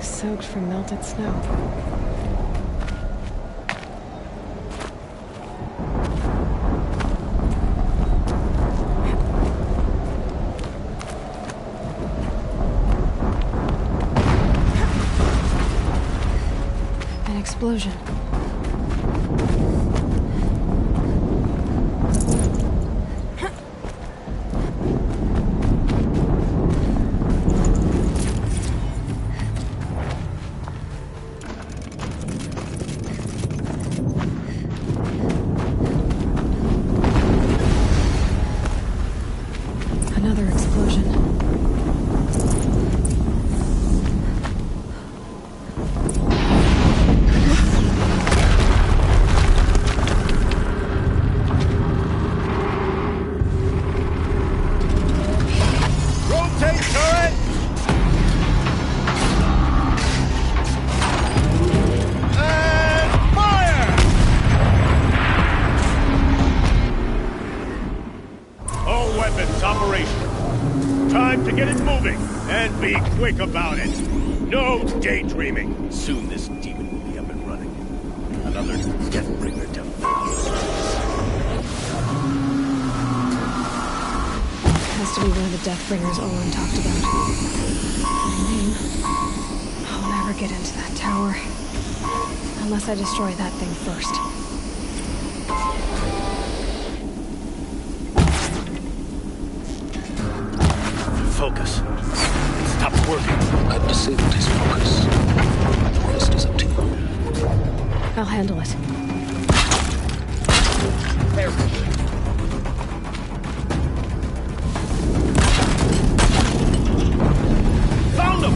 Soaked from melted snow. An explosion. Another explosion. Rotate turret! And fire! All weapons operational. Time to get it moving, and be quick about it. No daydreaming. Soon this demon will be up and running. Another Deathbringer to Has to be one of the Deathbringers Olin talked about. I'll never get into that tower. Unless I destroy that thing first. focus. It's Stop working. I've disabled his focus. The rest is up to you. I'll handle it. Found him!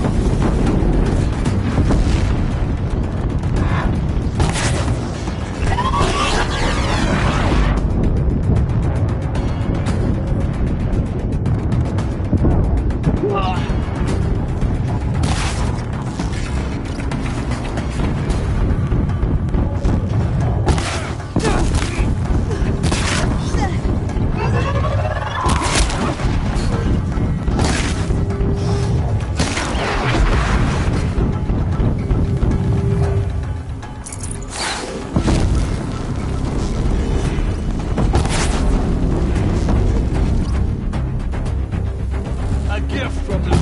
A gift from the...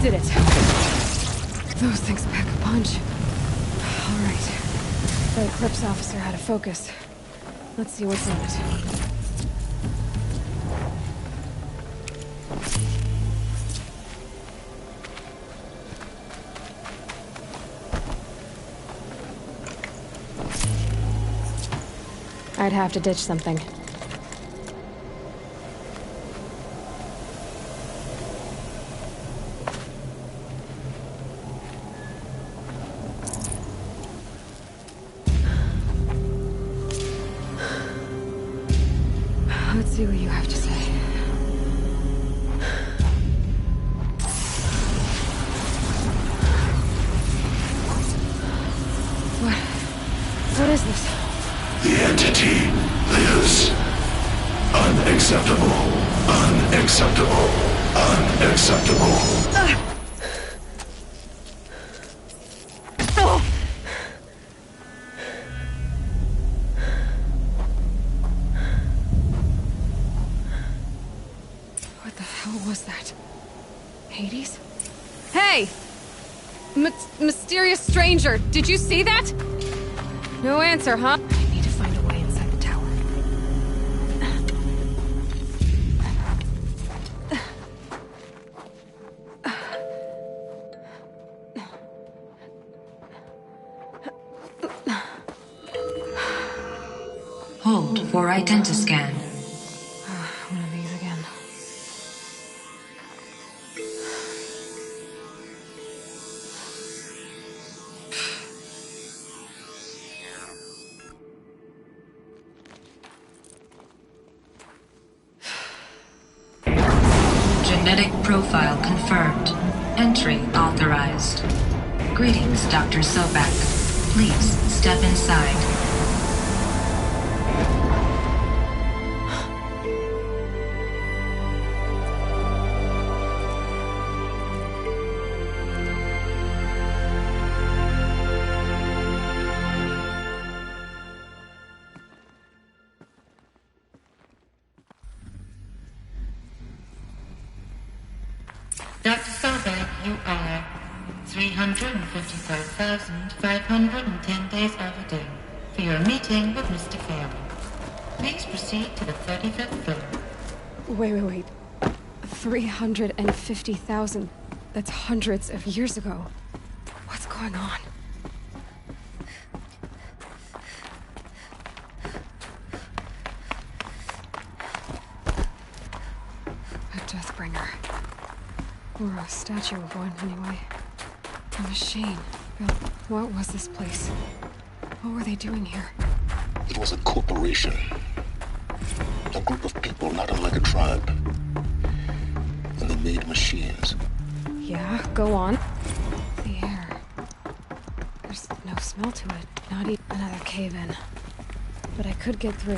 Did it. Those things pack a punch. All right. The Eclipse officer had a focus. Let's see what's in it. I'd have to ditch something. Let's see what you have to say. What is this? The entity lives. Unacceptable. Unacceptable. Unacceptable. What the hell was that? Hades? Hey! Mysterious stranger, did you see that? No answer, huh? I need to find a way inside the tower. Hold for identiscan. One of these again. Genetic profile confirmed. Entry authorized. Greetings, Dr. Sobek. Please step inside. Dr. Sobek, you are 355,510 days overdue for your meeting with Mr. Fairley. Please proceed to the 35th floor. Wait. 350,000. That's hundreds of years ago. What's going on? A Deathbringer. Or a statue of one, anyway. A machine. Bill, what was this place? What were they doing here? It was a corporation. A group of people not unlike a tribe. And they made machines. Yeah, go on. The air. There's no smell to it. Not even another cave-in. But I could get through.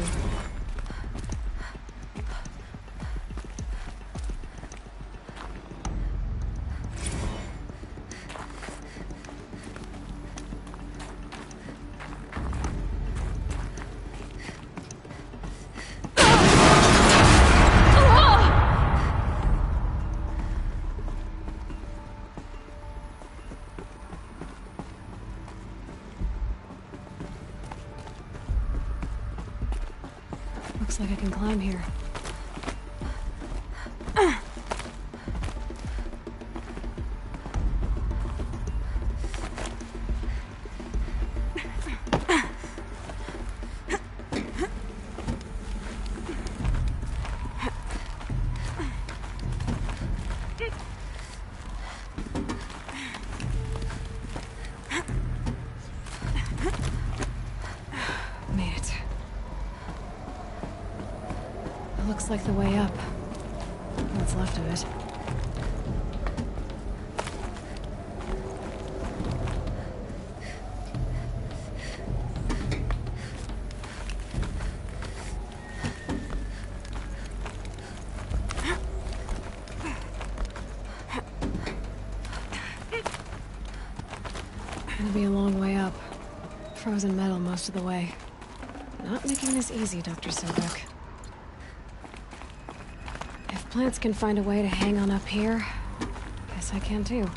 Looks like I can climb here. Made it. Looks like the way up. What's left of it. Gonna be a long way up. Frozen metal most of the way. Not making this easy, Dr. Sobek. If plants can find a way to hang on up here, guess I can too.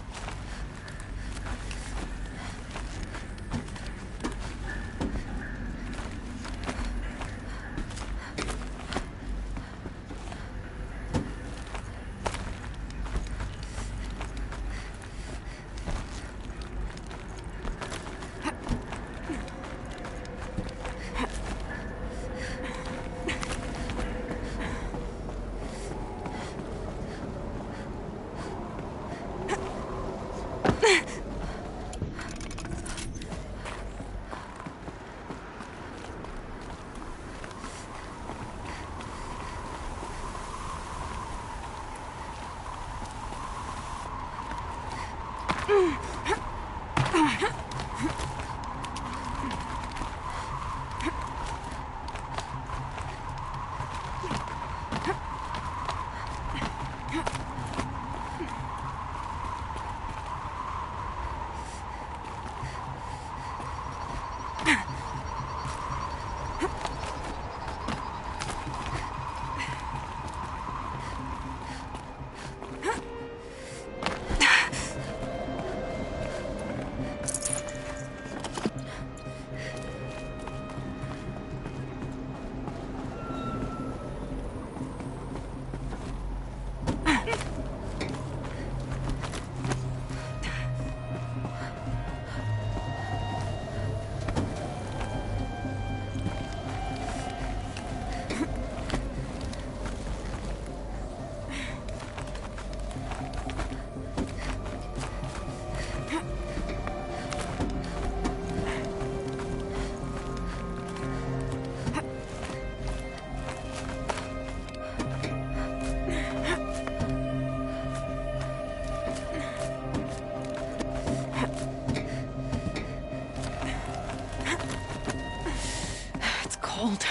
Cold.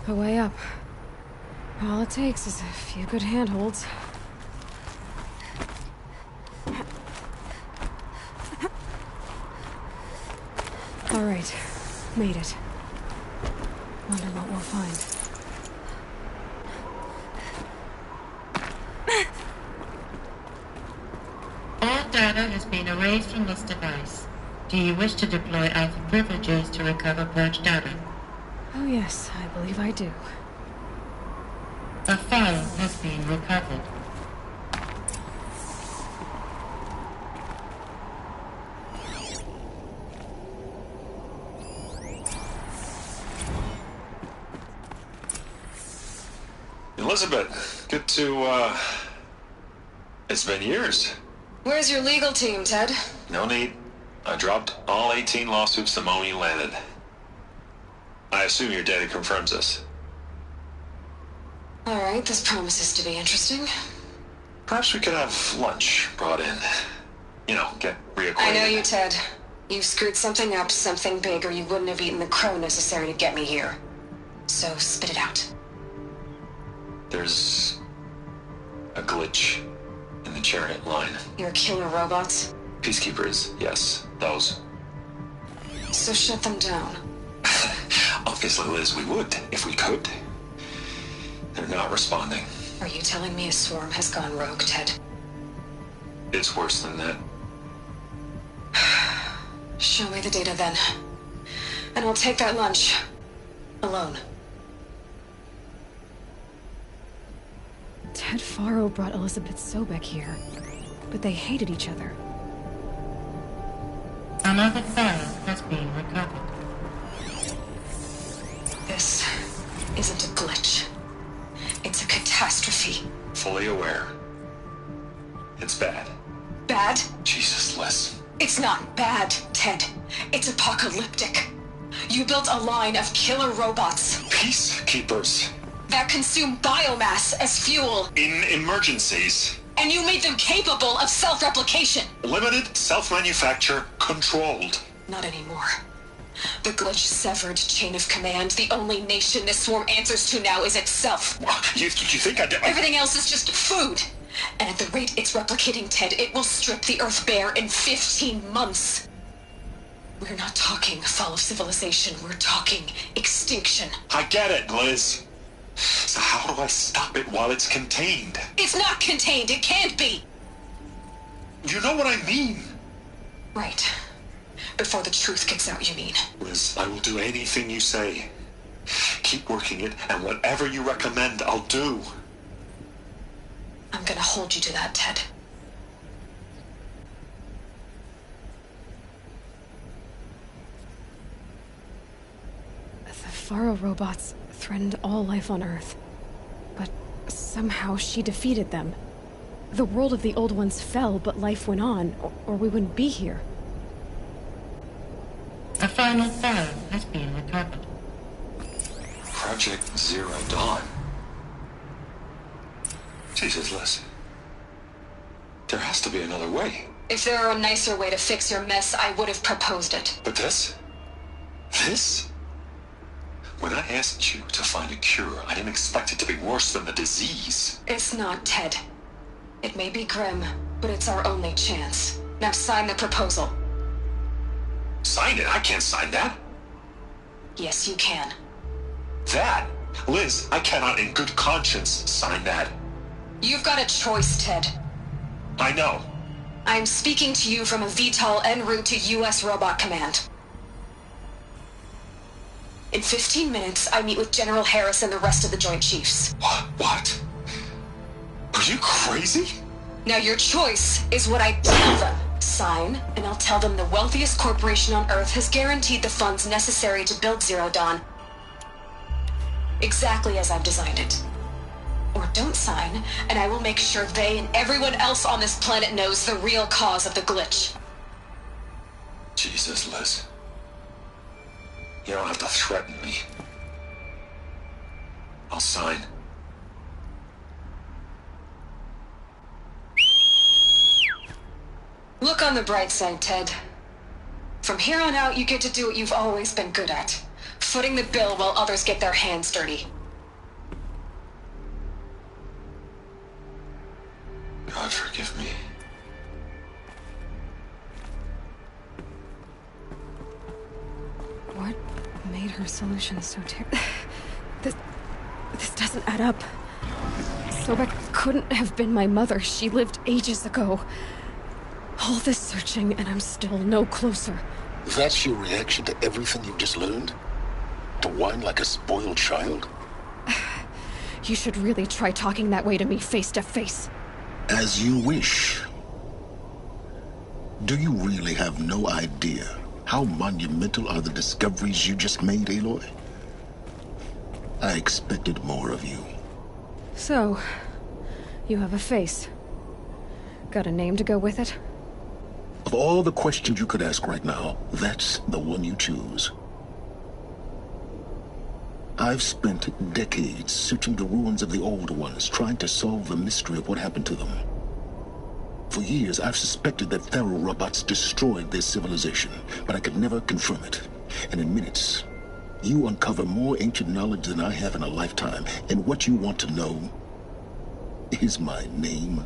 the way up. All it takes is a few good handholds. All right, made it. Wonder what we'll find. All data has been erased from this device. Do you wish to deploy Alpha privileges to recover purged data? Oh yes, I believe I do. A file has been recovered. Elizabeth, good to, It's been years. Where's your legal team, Ted? No need. I dropped all 18 lawsuits the moment you landed. I assume your data confirms this. All right, this promises to be interesting. Perhaps we could have lunch brought in. You know, get reacquainted. I know you, Ted. You've screwed something up, something big, or you wouldn't have eaten the crow necessary to get me here. So spit it out. There's a glitch in the chariot line. Your killer robots? Peacekeepers, yes, those. So shut them down. Obviously, Liz, we would, if we could. They're not responding. Are you telling me a swarm has gone rogue, Ted? It's worse than that. Show me the data then. And I'll take that lunch. Alone. Ted Faro brought Elizabeth Sobek here, but they hated each other. Another file has been recovered. This isn't a glitch. It's a catastrophe. Fully aware. It's bad. Bad? Jesus, Liz. It's not bad, Ted. It's apocalyptic. You built a line of killer robots. Peacekeepers. That consume biomass as fuel. In emergencies. And you made them capable of self-replication. Limited, self-manufacture, controlled. Not anymore. The glitch severed chain of command. The only nation this swarm answers to now is itself. You think Everything else is just food. And at the rate it's replicating, Ted, it will strip the Earth bare in 15 months. We're not talking fall of civilization. We're talking extinction. I get it, Liz. So how do I stop it while it's contained? It's not contained. It can't be. You know what I mean. Right. Before the truth gets out, you mean? Liz, I will do anything you say. Keep working it, and whatever you recommend, I'll do. I'm gonna hold you to that, Ted. The Faro robots threatened all life on Earth. But somehow she defeated them. The world of the Old Ones fell, but life went on, or we wouldn't be here. A final file has been recovered. Project Zero Dawn. Jesus, Liz. There has to be another way. If there were a nicer way to fix your mess, I would have proposed it. But this? This? When I asked you to find a cure, I didn't expect it to be worse than the disease. It's not, Ted. It may be grim, but it's our only chance. Now sign the proposal. Sign it? I can't sign that. Yes, you can. That? Liz, I cannot in good conscience sign that. You've got a choice, Ted. I know. I'm speaking to you from a VTOL en route to U.S. Robot Command. In 15 minutes, I meet with General Harris and the rest of the Joint Chiefs. What? Are you crazy? Now your choice is what I tell them. Sign, and I'll tell them the wealthiest corporation on Earth has guaranteed the funds necessary to build Zero Dawn. Exactly as I've designed it. Or don't sign, and I will make sure they and everyone else on this planet knows the real cause of the glitch. Jesus, Liz. You don't have to threaten me. I'll sign. Look on the bright side, Ted. From here on out, you get to do what you've always been good at. Footing the bill while others get their hands dirty. kind of solution is so terrible? This doesn't add up. Sobek couldn't have been my mother. She lived ages ago. All this searching, and I'm still no closer. That's your reaction to everything you've just learned? To whine like a spoiled child? You should really try talking that way to me face to face. As you wish. Do you really have no idea how monumental are the discoveries you just made, Aloy? I expected more of you. So, you have a face. Got a name to go with it? Of all the questions you could ask right now, that's the one you choose. I've spent decades searching the ruins of the Old Ones, trying to solve the mystery of what happened to them. For years, I've suspected that Pharaoh robots destroyed their civilization, but I could never confirm it. And in minutes, you uncover more ancient knowledge than I have in a lifetime. And what you want to know is my name.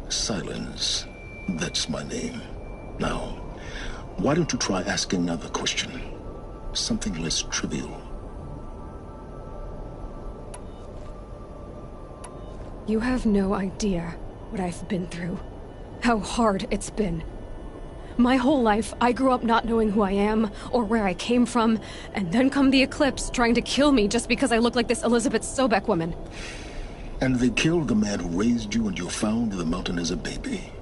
Silence. That's my name. Now, why don't you try asking another question? Something less trivial. You have no idea what I've been through. How hard it's been. My whole life, I grew up not knowing who I am, or where I came from, and then come the Eclipse trying to kill me just because I look like this Elizabeth Sobek woman. And they killed the man who raised you and you found in the mountain as a baby.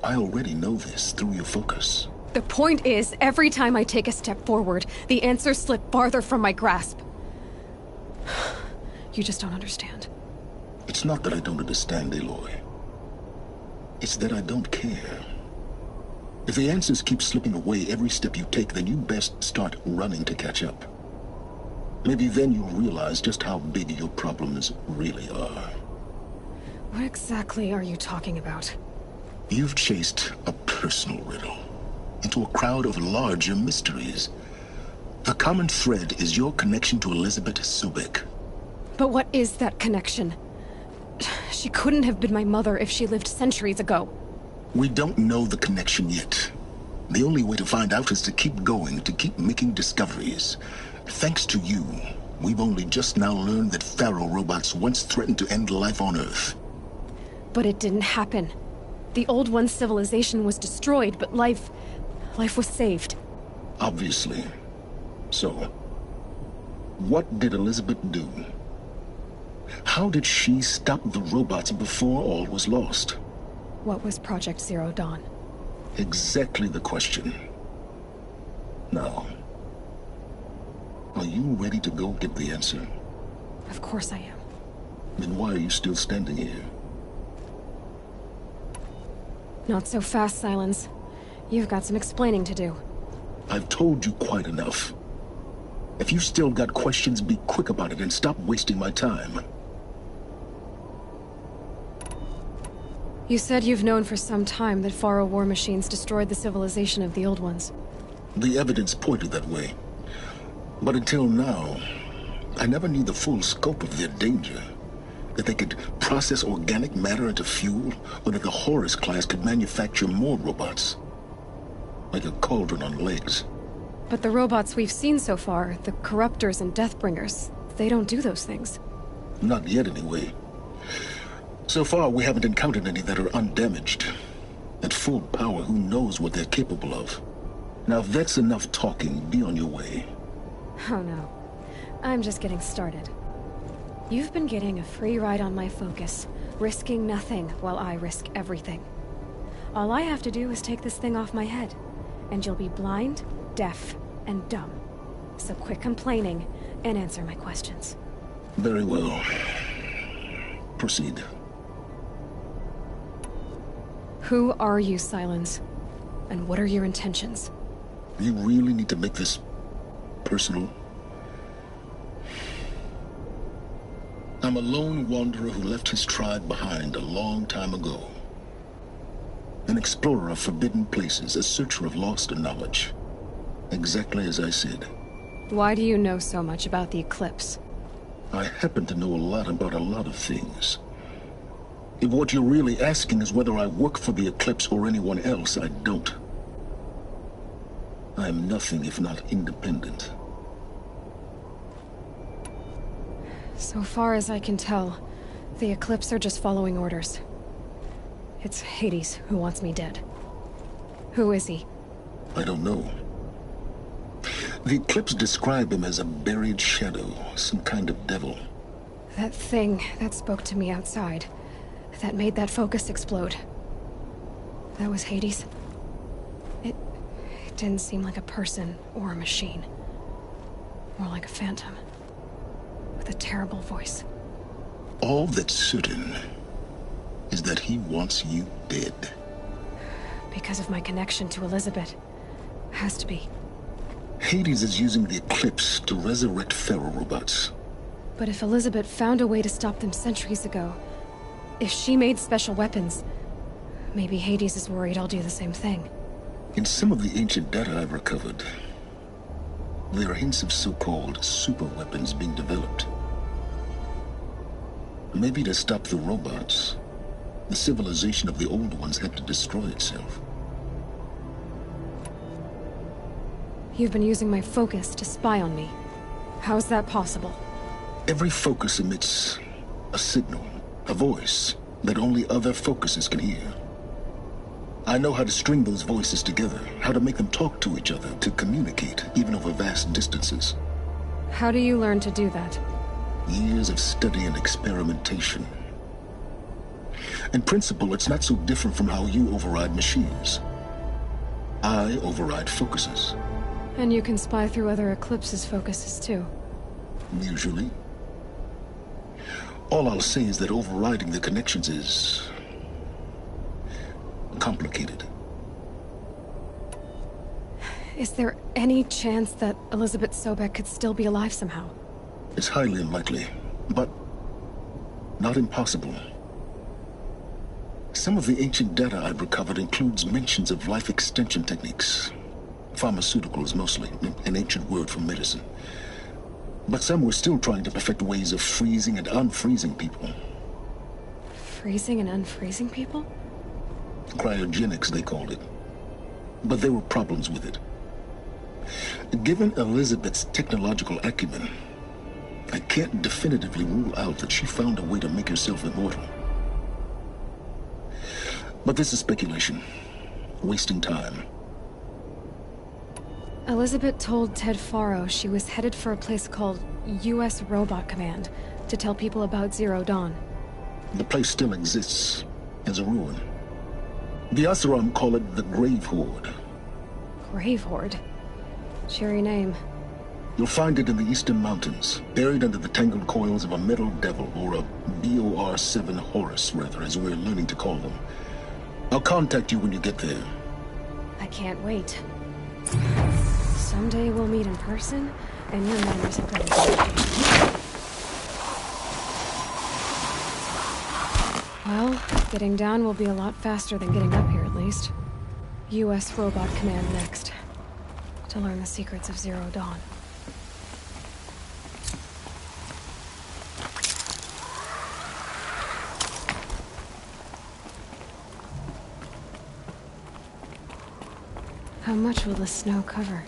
I already know this through your focus. The point is, every time I take a step forward, the answers slip farther from my grasp. You just don't understand. It's not that I don't understand, Aloy. It's that I don't care. If the answers keep slipping away every step you take, then you best start running to catch up. Maybe then you'll realize just how big your problems really are. What exactly are you talking about? You've chased a personal riddle into a crowd of larger mysteries. The common thread is your connection to Elizabeth Sobek. But what is that connection? She couldn't have been my mother if she lived centuries ago. We don't know the connection yet. The only way to find out is to keep going, to keep making discoveries. Thanks to you, we've only just now learned that Pharaoh robots once threatened to end life on Earth. But it didn't happen. The Old One's civilization was destroyed, but life was saved. Obviously. So, what did Elizabeth do? How did she stop the robots before all was lost? What was Project Zero Dawn? Exactly the question. Now, are you ready to go get the answer? Of course I am. Then why are you still standing here? Not so fast, Silence. You've got some explaining to do. I've told you quite enough. If you've still got questions, be quick about it and stop wasting my time. You said you've known for some time that Pharaoh war machines destroyed the civilization of the Old Ones. The evidence pointed that way. But until now, I never knew the full scope of their danger. That they could process organic matter into fuel, or that the Horus class could manufacture more robots. Like a cauldron on legs. But the robots we've seen so far, the Corruptors and Deathbringers, they don't do those things. Not yet, anyway. So far, we haven't encountered any that are undamaged. At full power, who knows what they're capable of? Now, if that's enough talking, be on your way. Oh no. I'm just getting started. You've been getting a free ride on my focus, risking nothing while I risk everything. All I have to do is take this thing off my head, and you'll be blind, deaf, and dumb. So quit complaining and answer my questions. Very well. Proceed. Who are you, Silence? And what are your intentions? You really need to make this personal? I'm a lone wanderer who left his tribe behind a long time ago. An explorer of forbidden places, a searcher of lost knowledge. Exactly as I said. Why do you know so much about the Eclipse? I happen to know a lot about a lot of things. If what you're really asking is whether I work for the Eclipse or anyone else, I don't. I am nothing if not independent. So far as I can tell, the Eclipse are just following orders. It's Hades who wants me dead. Who is he? I don't know. The Eclipse describe him as a buried shadow, some kind of devil. That thing that spoke to me outside, that made that focus explode. That was Hades? It didn't seem like a person or a machine. More like a phantom. With a terrible voice. All that's certain is that he wants you dead. Because of my connection to Elizabeth. Has to be. Hades is using the Eclipse to resurrect feral robots. But if Elizabeth found a way to stop them centuries ago, if she made special weapons, maybe Hades is worried I'll do the same thing. In some of the ancient data I've recovered, there are hints of so-called super weapons being developed. Maybe to stop the robots, the civilization of the old ones had to destroy itself. You've been using my focus to spy on me. How's that possible? Every focus emits a signal, a voice, that only other focuses can hear. I know how to string those voices together, how to make them talk to each other, to communicate, even over vast distances. How do you learn to do that? Years of study and experimentation. In principle, it's not so different from how you override machines. I override focuses. And you can spy through other Eclipse's focuses too. Usually. All I'll say is that overriding the connections is complicated. Is there any chance that Elizabeth Sobek could still be alive somehow? It's highly unlikely, but not impossible. Some of the ancient data I've recovered includes mentions of life extension techniques. Pharmaceuticals, mostly, an ancient word for medicine. But some were still trying to perfect ways of freezing and unfreezing people. Freezing and unfreezing people? Cryogenics, they called it. But there were problems with it. Given Elizabeth's technological acumen, I can't definitively rule out that she found a way to make herself immortal. But this is speculation. Wasting time. Elizabeth told Ted Faro she was headed for a place called U.S. Robot Command to tell people about Zero Dawn. The place still exists as a ruin. The Asuram call it the Grave Horde. Grave Horde? Cheery name. You'll find it in the Eastern Mountains, buried under the tangled coils of a metal devil, or a BOR-7 Horus, rather, as we're learning to call them. I'll contact you when you get there. I can't wait. Someday we'll meet in person, and your manners have got to be. Well, getting down will be a lot faster than getting up here, at least. U.S. Robot Command next. To learn the secrets of Zero Dawn. How much will the snow cover?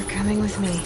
Coming with me.